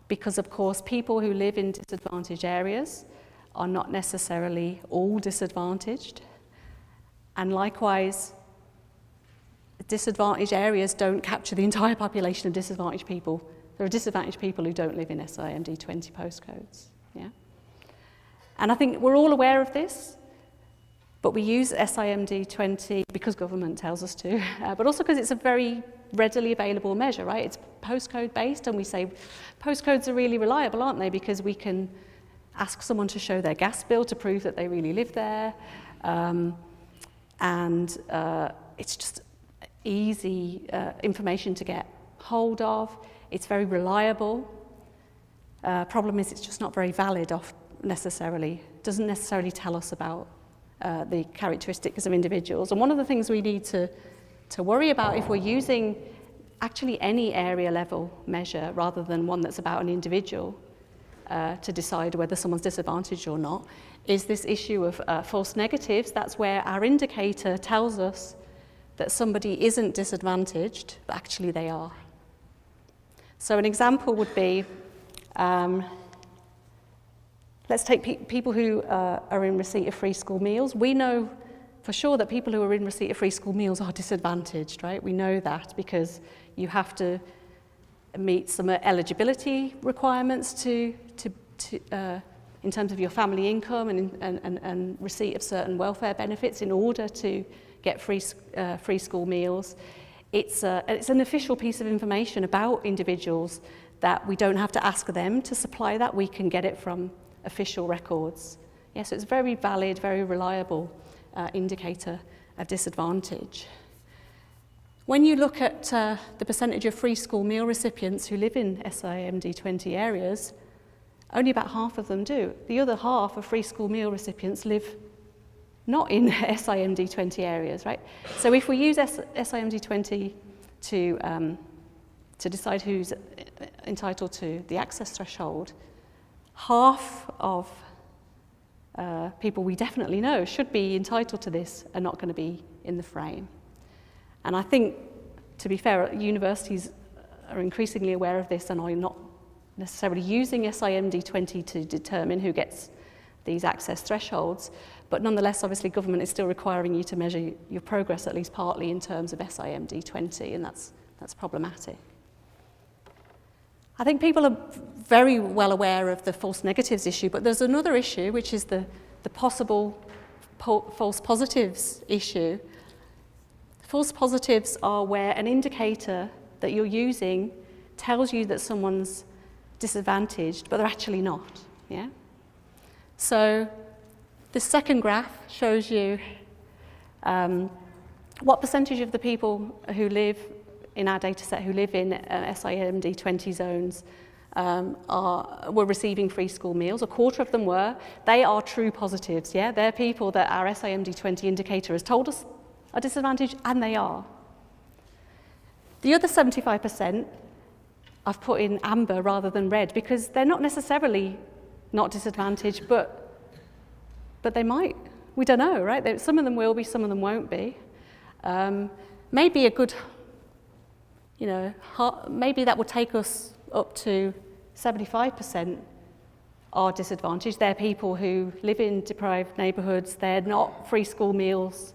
because, of course, people who live in disadvantaged areas are not necessarily all disadvantaged. And likewise, disadvantaged areas don't capture the entire population of disadvantaged people. There are disadvantaged people who don't live in SIMD 20 postcodes. Yeah? And I think we're all aware of this, but we use SIMD 20 because government tells us to, but also because it's a very readily available measure, right? It's postcode based, and we say postcodes are really reliable, aren't they? Because we can ask someone to show their gas bill to prove that they really live there. It's just easy information to get hold of. It's very reliable. Problem is it's just not very valid necessarily. Doesn't necessarily tell us about the characteristics of individuals. And one of the things we need to worry about if we're using actually any area level measure rather than one that's about an individual to decide whether someone's disadvantaged or not is this issue of false negatives. That's where our indicator tells us that somebody isn't disadvantaged, but actually they are. So an example would be, let's take people who are in receipt of free school meals. We know for sure that people who are in receipt of free school meals are disadvantaged, right? We know that because you have to meet some eligibility requirements to in terms of your family income and receipt of certain welfare benefits in order to get free school meals. It's an official piece of information about individuals that we don't have to ask them to supply that. We can get it from official records. Yeah, so it's a very valid, very reliable indicator of disadvantage. When you look at the percentage of free school meal recipients who live in SIMD 20 areas, only about half of them do. The other half of free school meal recipients live not in SIMD 20 areas, right? So if we use SIMD 20 to decide who's entitled to the access threshold, half of people we definitely know should be entitled to this are not going to be in the frame. And I think, to be fair, universities are increasingly aware of this and are not necessarily using SIMD 20 to determine who gets these access thresholds, but nonetheless, obviously, government is still requiring you to measure your progress, at least partly, in terms of SIMD 20, and that's problematic. I think people are very well aware of the false negatives issue, but there's another issue, which is the possible false positives issue. False positives are where an indicator that you're using tells you that someone's disadvantaged, but they're actually not. Yeah. So the second graph shows you what percentage of the people who live in our data set who live in SIMD 20 zones were receiving free school meals. A quarter of them were. They are true positives, yeah? They're people that our SIMD 20 indicator has told us are disadvantaged, and they are. The other 75% I've put in amber rather than red because they're not necessarily not disadvantaged, but they might. We don't know, right? Some of them will be, some of them won't be. Maybe a good, maybe that would take us up to 75% are disadvantaged. They're people who live in deprived neighbourhoods. They're not free school meals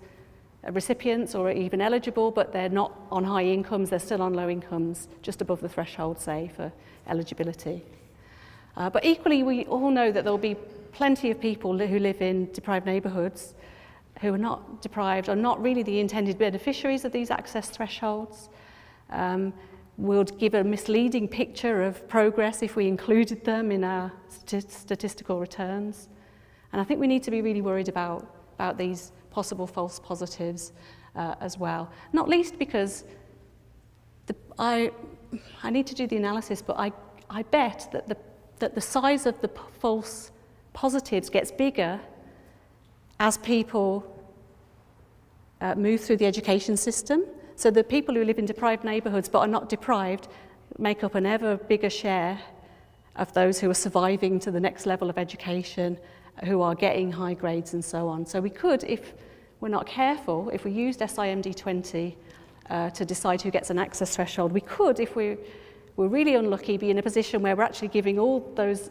recipients or even eligible, but they're not on high incomes. They're still on low incomes, just above the threshold, say, for eligibility. But equally, we all know that there'll be plenty of people who live in deprived neighbourhoods who are not deprived, are not really the intended beneficiaries of these access thresholds, would give a misleading picture of progress if we included them in our statistical returns. And I think we need to be really worried about these possible false positives as well. Not least because I need to do the analysis, but I bet that the size of the false positives gets bigger as people move through the education system. So the people who live in deprived neighbourhoods but are not deprived make up an ever bigger share of those who are surviving to the next level of education, who are getting high grades and so on. So we could, if we're not careful, if we used SIMD 20 to decide who gets an access threshold, we could, if we're really unlucky, be in a position where we're actually giving all those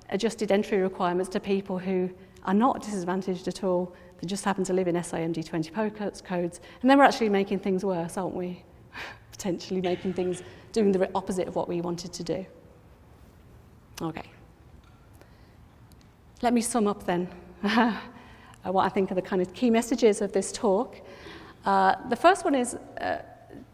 adjusted entry requirements to people who are not disadvantaged at all, they just happen to live in SIMD 20 codes, and then we're actually making things worse, aren't we? Potentially making things, doing the opposite of what we wanted to do. Okay. Let me sum up then what I think are the kind of key messages of this talk. The first one is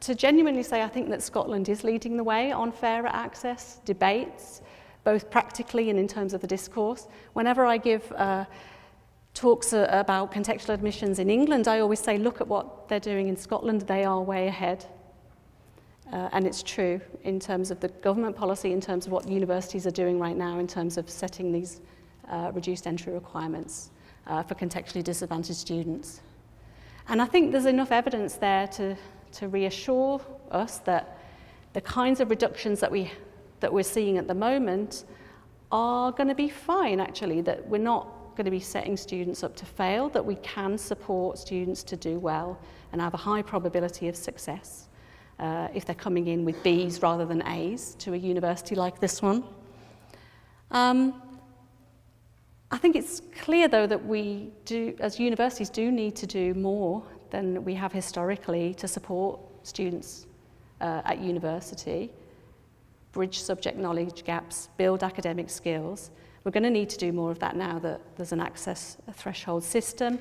to genuinely say I think that Scotland is leading the way on fairer access debates, both practically and in terms of the discourse. Whenever I give talks about contextual admissions in England, I always say, look at what they're doing in Scotland. They are way ahead. And it's true in terms of the government policy, in terms of what universities are doing right now, in terms of setting these reduced entry requirements for contextually disadvantaged students. And I think there's enough evidence there to reassure us that the kinds of reductions that we're seeing at the moment are going to be fine, actually, that we're not going to be setting students up to fail, that we can support students to do well and have a high probability of success if they're coming in with Bs rather than As to a university like this one. I think it's clear, though, that we do, as universities, do need to do more than we have historically to support students at university, bridge subject knowledge gaps, build academic skills. We're going to need to do more of that now that there's an access threshold system.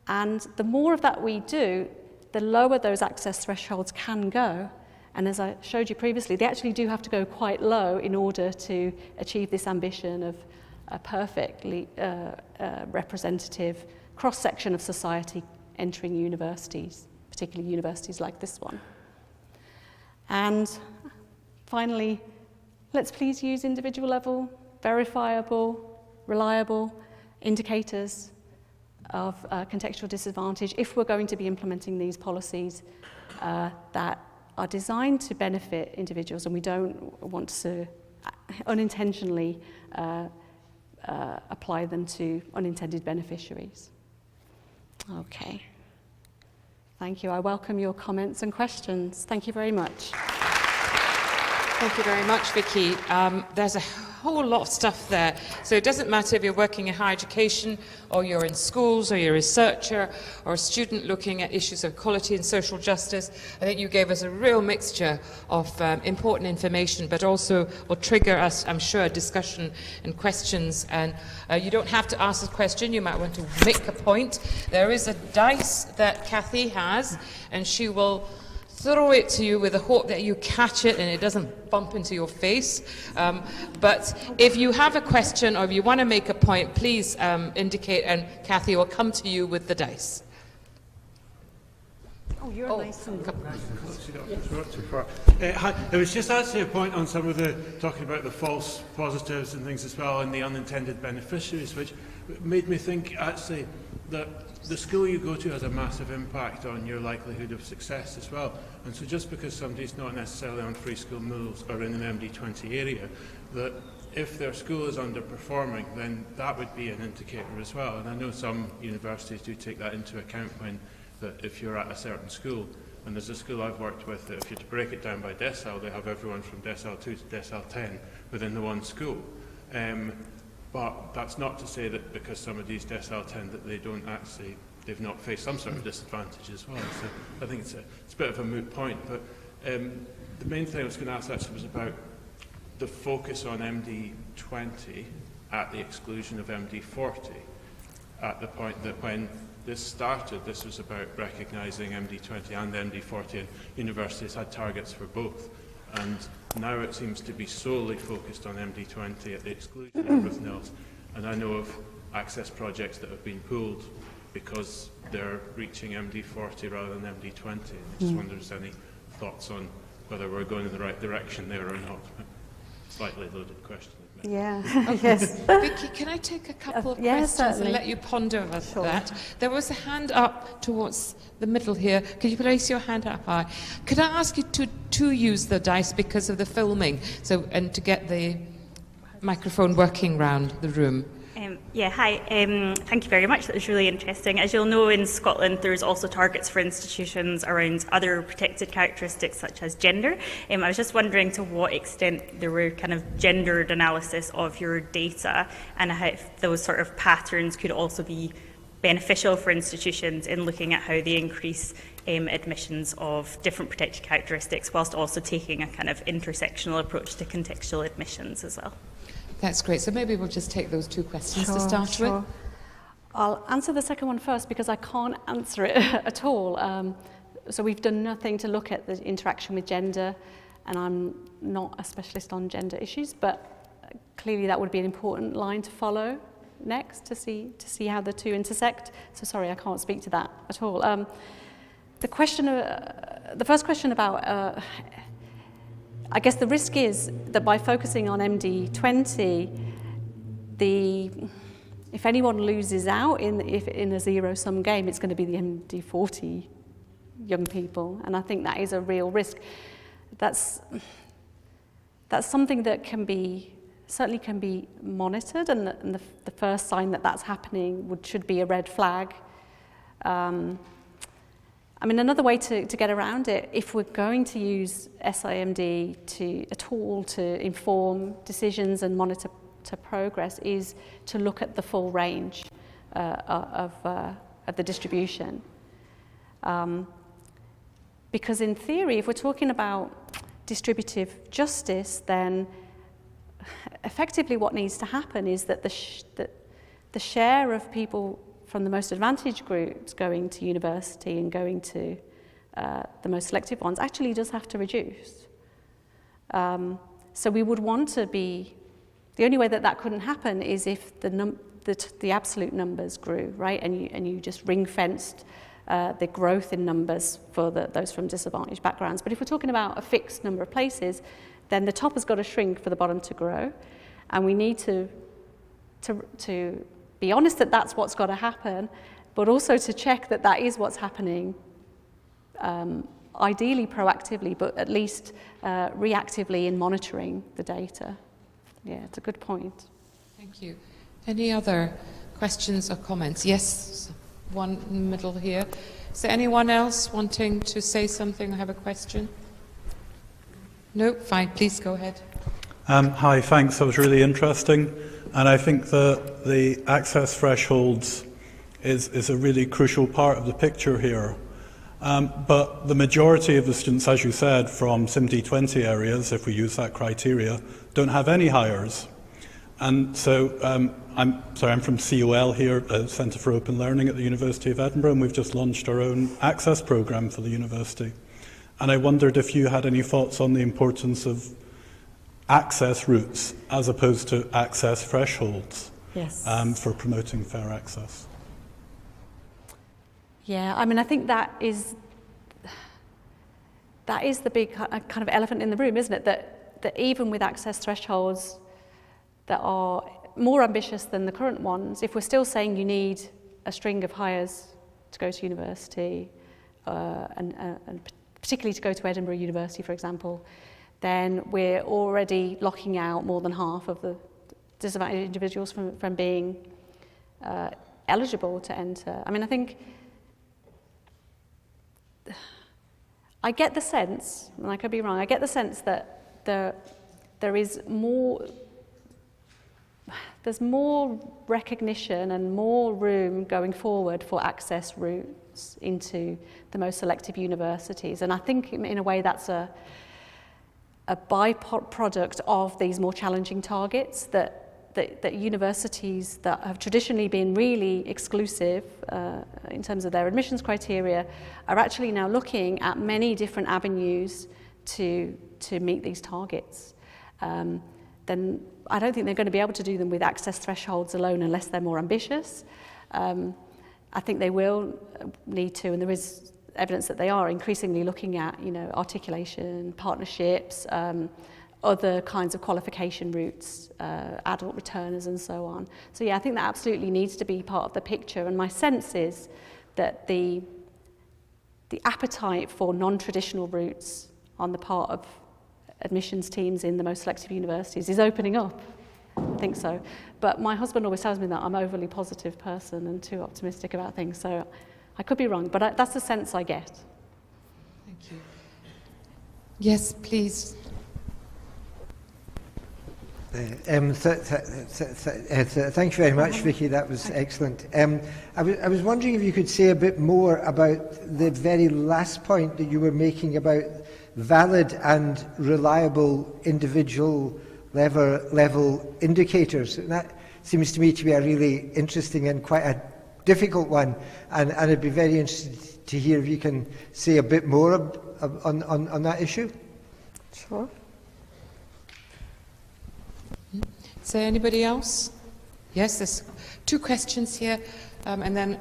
And the more of that we do, the lower those access thresholds can go, and as I showed you previously, they actually do have to go quite low in order to achieve this ambition of a perfectly representative cross-section of society entering universities, particularly universities like this one. And finally, let's please use individual level, verifiable, reliable indicators of contextual disadvantage if we're going to be implementing these policies that are designed to benefit individuals, and we don't want to unintentionally apply them to unintended beneficiaries. Okay. Thank you. I welcome your comments and questions. Thank you very much. Thank you very much, Vikki. There's a whole lot of stuff there. So it doesn't matter if you're working in higher education, or you're in schools, or you're a researcher, or a student looking at issues of equality and social justice. I think you gave us a real mixture of important information, but also will trigger us, I'm sure, discussion and questions. And you don't have to ask a question. You might want to make a point. There is a dice that Cathy has, and she will throw it to you with the hope that you catch it and it doesn't bump into your face. But if you have a question or if you want to make a point, please indicate, and Cathy will come to you with the dice. Oh, you're nice and... Hi, there was just actually a point on some of the, talking about the false positives and things as well, and the unintended beneficiaries, which made me think actually that the school you go to has a massive impact on your likelihood of success as well. And so just because somebody's not necessarily on free school meals or in an MD20 area, that if their school is underperforming, then that would be an indicator as well. And I know some universities do take that into account when, that if you're at a certain school, and there's a school I've worked with that if you to break it down by decile, they have everyone from decile 2 to decile 10 within the one school. But that's not to say that because somebody's decile 10 that they don't actually, they've not faced some sort of disadvantage as well. So I think it's a bit of a moot point. But the main thing I was going to ask actually was about the focus on MD20 at the exclusion of MD40, at the point that when this started, this was about recognising MD20 and MD40, and universities had targets for both. And now it seems to be solely focused on MD20 at the exclusion of everything else. And I know of access projects that have been pulled because they're reaching MD40 rather than MD20. I just wonder if there's any thoughts on whether we're going in the right direction there or not. Slightly loaded question. Yeah, yes. Vikki, can I take a couple of questions certainly. and let you ponder over that? There was a hand up towards the middle here. Could you place your hand up high? Could I ask you to use the dice because of the filming, so and to get the microphone working round the room? Hi. Thank you very much. That was really interesting. As you'll know, in Scotland, there's also targets for institutions around other protected characteristics such as gender. I was just wondering to what extent there were kind of gendered analysis of your data, and how if those sort of patterns could also be beneficial for institutions in looking at how they increase admissions of different protected characteristics, whilst also taking a kind of intersectional approach to contextual admissions as well. That's great. So maybe we'll just take those two questions to start with. I'll answer the second one first because I can't answer it at all. So we've done nothing to look at the interaction with gender, and I'm not a specialist on gender issues, but clearly that would be an important line to follow next to see how the two intersect. So sorry, I can't speak to that at all. The first question about I guess the risk is that by focusing on MD20, if anyone loses out in a zero-sum game, it's going to be the MD40 young people, and I think that is a real risk. That's something that certainly can be monitored, and the first sign that that's happening should be a red flag. I mean, another way to get around it, if we're going to use SIMD a tool to inform decisions and monitor progress, is to look at the full range of the distribution. Because in theory, if we're talking about distributive justice, then effectively what needs to happen is that the share of people from the most advantaged groups going to university and going to the most selective ones, actually does have to reduce. So we would want to be, the only way that couldn't happen is if the absolute numbers grew, right? And you just ring-fenced the growth in numbers for those from disadvantaged backgrounds. But if we're talking about a fixed number of places, then the top has got to shrink for the bottom to grow. And we need to be honest that that's what's got to happen, but also to check that that is what's happening, ideally proactively, but at least reactively in monitoring the data. Yeah, it's a good point. Thank you. Any other questions or comments? Yes, one in the middle here. Is there anyone else wanting to say something or have a question? No? Fine, please go ahead. Hi, thanks. That was really interesting. And I think the access thresholds is a really crucial part of the picture here. But the majority of the students, as you said, from SIMD20 areas, if we use that criteria, don't have any hires. And so I'm from COL here, Centre for Open Learning at the University of Edinburgh, and we've just launched our own access programme for the university. And I wondered if you had any thoughts on the importance of access routes as opposed to access thresholds. Yes. For promoting fair access. Yeah, I mean, I think that is the big kind of elephant in the room, isn't it? That even with access thresholds that are more ambitious than the current ones, if we're still saying you need a string of hires to go to university, and particularly to go to Edinburgh University, for example, then we're already locking out more than half of the disadvantaged individuals from being eligible to enter. I mean, I think I get the sense, and I could be wrong, I get the sense that there is more, there's more recognition and more room going forward for access routes into the most selective universities. And I think in a way that's a byproduct of these more challenging targets that universities that have traditionally been really exclusive in terms of their admissions criteria are actually now looking at many different avenues to meet these targets. Then I don't think they're going to be able to do them with access thresholds alone unless they're more ambitious. I think they will need to, and there is evidence that they are increasingly looking at, articulation, partnerships, other kinds of qualification routes, adult returners and so on. So yeah, I think that absolutely needs to be part of the picture. And my sense is that the appetite for non-traditional routes on the part of admissions teams in the most selective universities is opening up. I think so. But my husband always tells me that I'm an overly positive person and too optimistic about things. So I could be wrong, but that's the sense I get. Thank you. Yes, please. Thank you very much, Vikki. That was excellent. I was wondering if you could say a bit more about the very last point that you were making about valid and reliable individual level indicators. And that seems to me to be a really interesting and quite a difficult one. And I'd be very interested to hear if you can say a bit more on that issue. Sure. Is there anybody else? Yes, there's two questions here, and then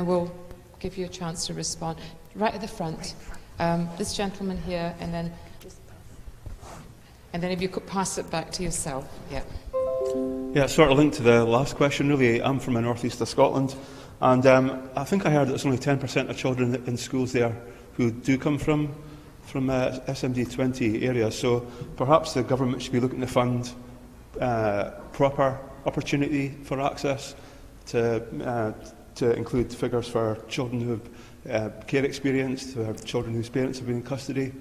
we'll give you a chance to respond. Right at the front, this gentleman here, and then if you could pass it back to yourself. Yeah. Yeah, sort of linked to the last question, really. I'm from the northeast of Scotland, and I think I heard that it's only 10% of children in schools there who do come from SMD20 areas. So perhaps the government should be looking to fund proper opportunity for access to include figures for children who have care experience, to have children whose parents have been in custody,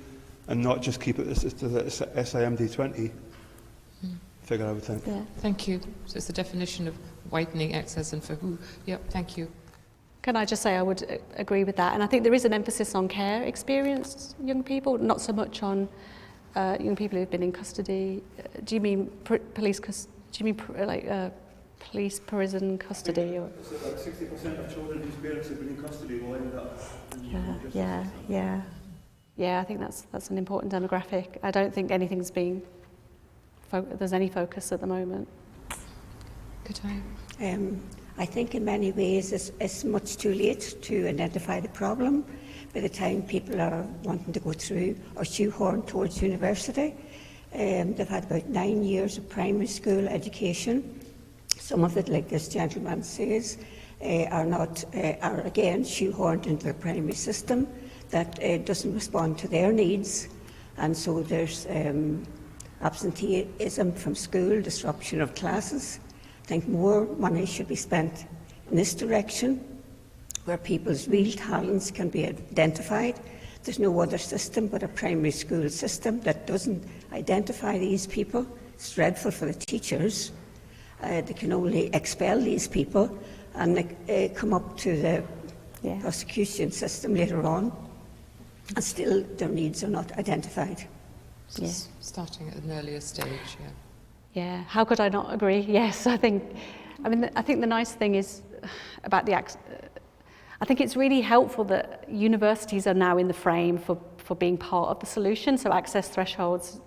and not just keep it to the SIMD20 figure, I would think. Yeah. Thank you. So it's the definition of widening access and for who. Yep, thank you. Can I just say I would agree with that. And I think there is an emphasis on care experienced young people, not so much on young people who've been in custody. Do you mean police? Do you mean police prison custody. Or... So like 60% of children whose parents have been in custody will end up in Yeah, I think that's an important demographic. I don't think anything's being there's any focus at the moment. Good time. I think in many ways it's much too late to identify the problem by the time people are wanting to go through or shoehorn towards university. They've had about 9 years of primary school education. Some of it, like this gentleman says, are again shoehorned into the primary system that doesn't respond to their needs, and so there's absenteeism from school, disruption of classes. I think more money should be spent in this direction, where people's real talents can be identified. There's no other system but a primary school system that doesn't identify these people. It's dreadful for the teachers. They can only expel these people and come up to the prosecution system later on, and still their needs are not identified. Starting at an earlier stage, Yeah, how could I not agree? Yes, I think the nice thing is about I think it's really helpful that universities are now in the frame for being part of the solution, so access thresholds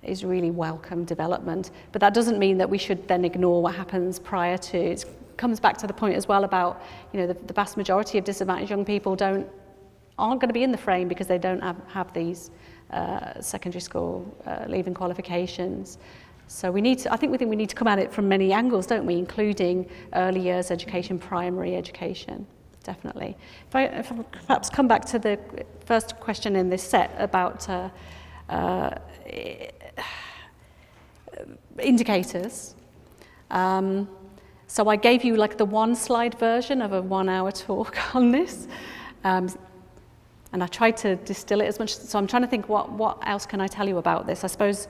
is really welcome development. But that doesn't mean that we should then ignore what happens prior to. It comes back to the point as well about, the vast majority of disadvantaged young people aren't going to be in the frame because they don't have these secondary school leaving qualifications. So we think we need to come at it from many angles, don't we, including early years education, primary education, definitely. If I perhaps come back to the first question in this set about indicators. So I gave you like the one slide version of a 1 hour talk on this. And I tried to distill it as much. So I'm trying to think what else can I tell you about this. I suppose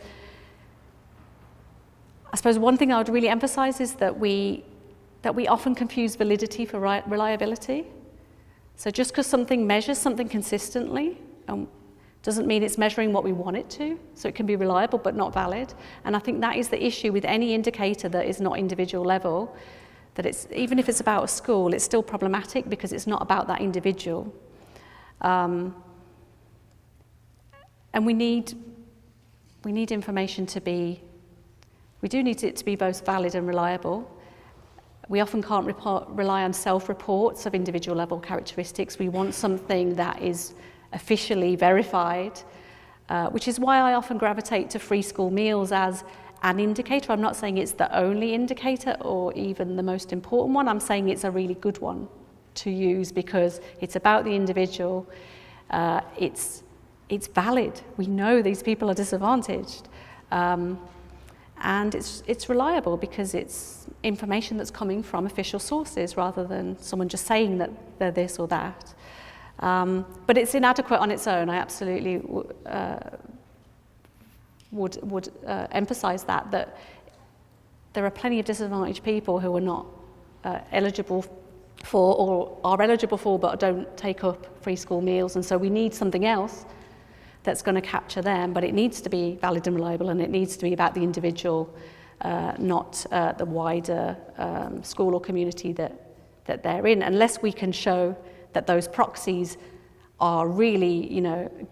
one thing I would really emphasize is that we often confuse validity for reliability. So just because something measures something consistently doesn't mean it's measuring what we want it to. So it can be reliable but not valid. And I think that is the issue with any indicator that is not individual level, that even if it's about a school, it's still problematic because it's not about that individual. And we need information we do need it to be both valid and reliable. We often can't rely on self-reports of individual level characteristics. We want something that is officially verified, which is why I often gravitate to free school meals as an indicator. I'm not saying it's the only indicator or even the most important one. I'm saying it's a really good one to use because it's about the individual. It's valid. We know these people are disadvantaged. And it's reliable because it's information that's coming from official sources rather than someone just saying that they're this or that. But it's inadequate on its own. I absolutely would emphasize that there are plenty of disadvantaged people who are not eligible for or are eligible for but don't take up free school meals, and so we need something else that's going to capture them, but it needs to be valid and reliable, and it needs to be about the individual, not the wider school or community that they're in, unless we can show that those proxies are really,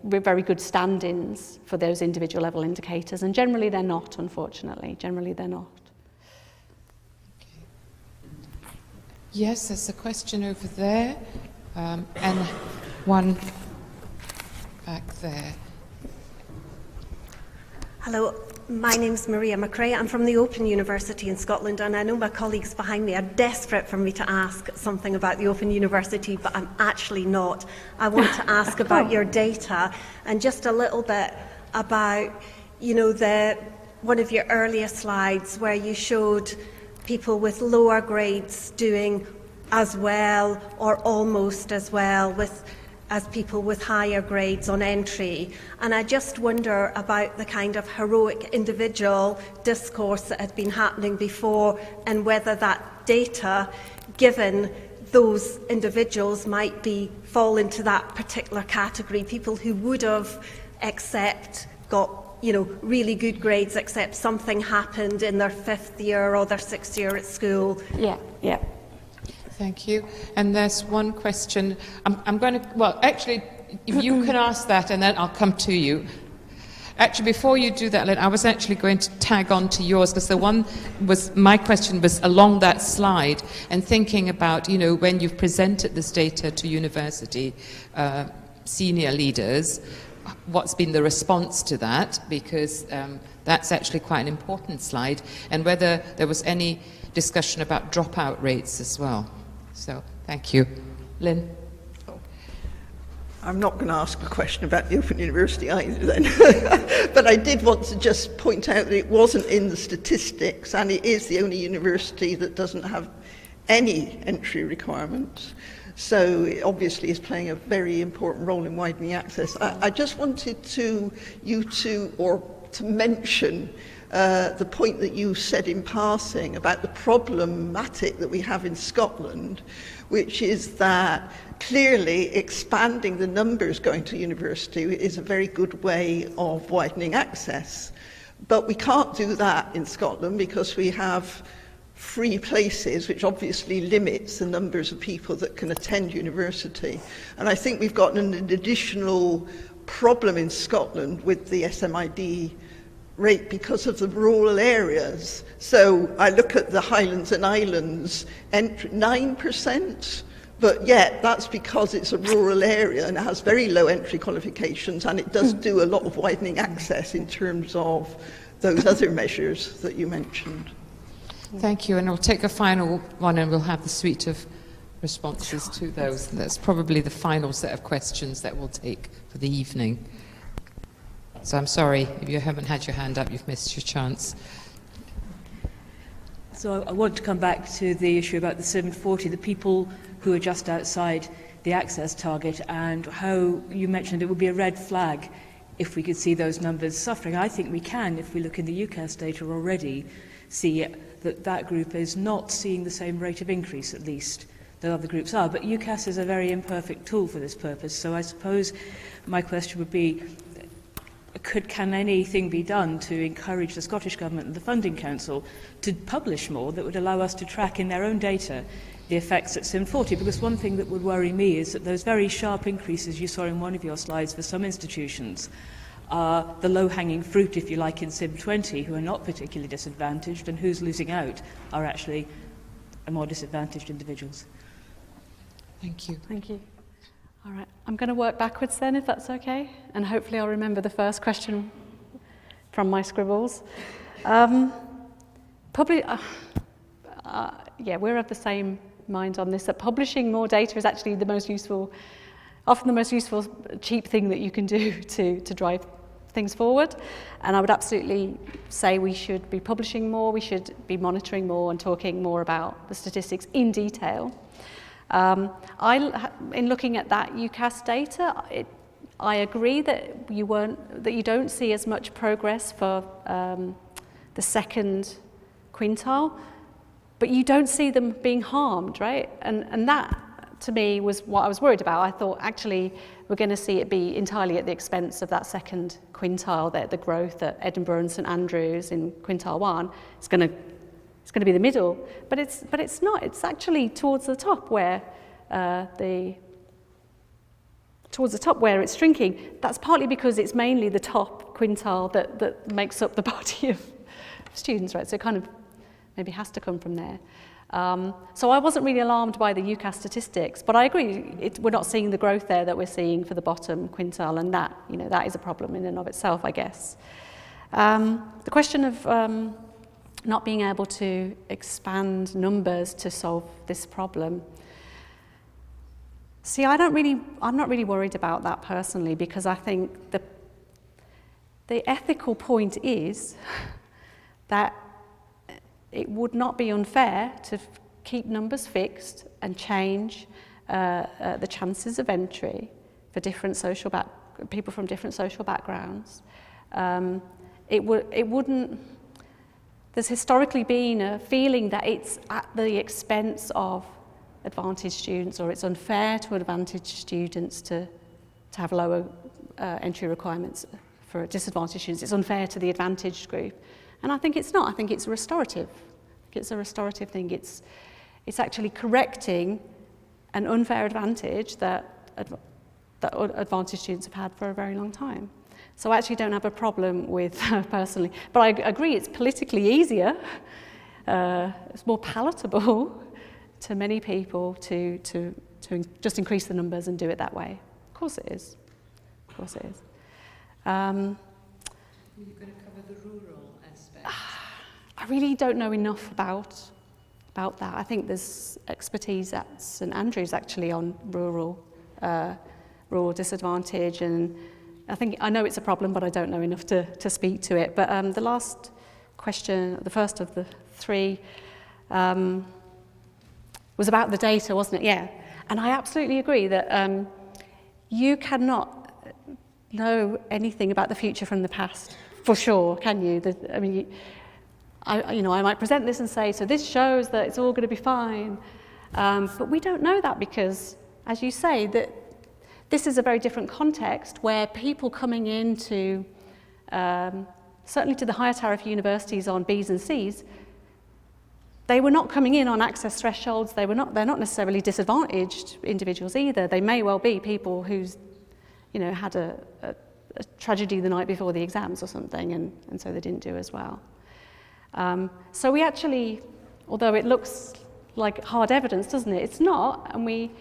very good stand-ins for those individual level indicators, and generally they're not, unfortunately. Generally they're not. Yes, there's a question over there, and one back there. Hello, my name's Maria McRae. I'm from the Open University in Scotland, and I know my colleagues behind me are desperate for me to ask something about the Open University, but I'm actually not. I want to ask about your data and just a little bit about, one of your earlier slides where you showed people with lower grades doing as well or almost as well as people with higher grades on entry. And I just wonder about the kind of heroic individual discourse that had been happening before, and whether that data, given those individuals, might fall into that particular category, people who would have got really good grades, except something happened in their 5th year or their 6th year at school. Yeah. Thank you. And there's one question. I'm going to, well, actually, if you can ask that and then I'll come to you. Actually, before you do that, Lynn, I was actually going to tag on to yours, because my question was along that slide, and thinking about, when you've presented this data to university senior leaders, what's been the response to that, because that's actually quite an important slide, and whether there was any discussion about dropout rates as well. So, thank you. Lynn? I'm not going to ask a question about the Open University either then, but I did want to just point out that it wasn't in the statistics, and it is the only university that doesn't have any entry requirements. So it obviously is playing a very important role in widening access. I just wanted to mention the point that you said in passing about the problematic that we have in Scotland, which is that clearly expanding the numbers going to university is a very good way of widening access. But we can't do that in Scotland because we have free places, which obviously limits the numbers of people that can attend university. And I think we've got an additional problem in Scotland with the SMID rate because of the rural areas. So I look at the Highlands and Islands, 9%, but yet that's because it's a rural area and it has very low entry qualifications, and it does do a lot of widening access in terms of those other measures that you mentioned. Thank you, and I'll take a final one and we'll have the suite of responses to those. And that's probably the final set of questions that we'll take for the evening. So I'm sorry, if you haven't had your hand up, you've missed your chance. So I want to come back to the issue about the 740, the people who are just outside the access target, and how you mentioned it would be a red flag if we could see those numbers suffering. I think we can, if we look in the UCAS data already, see that group is not seeing the same rate of increase, at least, that other groups are. But UCAS is a very imperfect tool for this purpose, so I suppose my question would be, can anything be done to encourage the Scottish Government and the Funding Council to publish more that would allow us to track in their own data the effects at SIM 40? Because one thing that would worry me is that those very sharp increases you saw in one of your slides for some institutions are the low-hanging fruit, if you like, in SIM 20, who are not particularly disadvantaged, and who's losing out are actually more disadvantaged individuals. Thank you. Thank you. All right, I'm going to work backwards then, if that's okay, and hopefully I'll remember the first question from my scribbles. Probably, we're of the same mind on this, that publishing more data is actually the most useful, often the most useful, cheap thing that you can do to drive things forward. And I would absolutely say we should be publishing more, we should be monitoring more and talking more about the statistics in detail. In looking at that UCAS data, I agree that you don't see as much progress for the second quintile, but you don't see them being harmed, right? And that, to me, was what I was worried about. I thought, actually, we're going to see it be entirely at the expense of that second quintile, that the growth at Edinburgh and St Andrews in quintile 1 is going to be the middle, but it's not. It's actually towards the top where it's shrinking. That's partly because it's mainly the top quintile that makes up the body of students, right? So it kind of maybe has to come from there. So I wasn't really alarmed by the UCAS statistics, but I agree we're not seeing the growth there that we're seeing for the bottom quintile, and that is a problem in and of itself, I guess. The question of not being able to expand numbers to solve this problem. See, I'm not really worried about that personally, because I think the ethical point is that it would not be unfair to keep numbers fixed and change the chances of entry for people from different social backgrounds. It wouldn't. There's historically been a feeling that it's at the expense of advantaged students, or it's unfair to advantaged students to have lower entry requirements for disadvantaged students. It's unfair to the advantaged group. And I think it's not. I think it's restorative. I think it's a restorative thing. It's actually correcting an unfair advantage that advantaged students have had for a very long time. So I actually don't have a problem with, personally, but I agree it's politically easier, it's more palatable to many people to just increase the numbers and do it that way. Of course it is. Of course it is. Are you going to cover the rural aspect? I really don't know enough about that. I think there's expertise at St Andrews actually on rural disadvantage, and I know it's a problem, but I don't know enough to speak to it. But the last question, the first of the three, was about the data, wasn't it? Yeah. And I absolutely agree that you cannot know anything about the future from the past, for sure, can you? I might present this and say, so this shows that it's all going to be fine. But we don't know that because, as you say, that this is a very different context where people coming into, certainly to the higher tariff universities on Bs and Cs, they were not coming in on access thresholds. They're not necessarily disadvantaged individuals either. They may well be people who's, had a tragedy the night before the exams or something, and so they didn't do as well. So we actually, although it looks like hard evidence, doesn't it? It's not, and we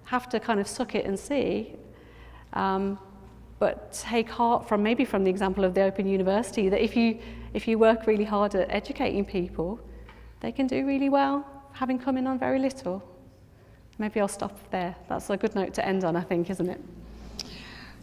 have to kind of suck it and see. But take heart from maybe from the example of the Open University, that if you work really hard at educating people, they can do really well, having come in on very little. Maybe I'll stop there. That's a good note to end on, I think, isn't it?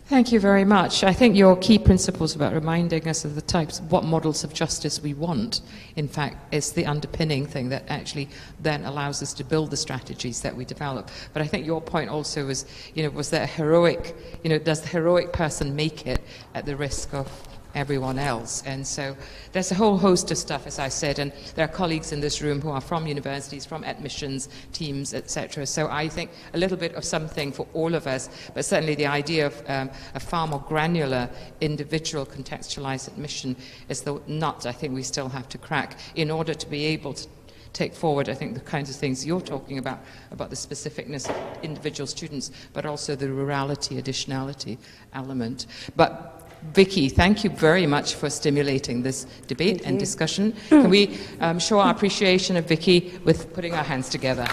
Thank you very much. I think your key principles about reminding us of the types, what models of justice we want, in fact, is the underpinning thing that actually then allows us to build the strategies that we develop. But I think your point also was, was there a heroic, does the heroic person make it at the risk of everyone else? And so there's a whole host of stuff, as I said, and there are colleagues in this room who are from universities, from admissions teams, etc. So I think a little bit of something for all of us, but certainly the idea of a far more granular, individual, contextualized admission is the nut I think we still have to crack in order to be able to take forward, I think, the kinds of things you're talking about the specificness of individual students, but also the rurality, additionality element. But Vikki, thank you very much for stimulating this debate and discussion. Can we show our appreciation of Vikki with putting our hands together?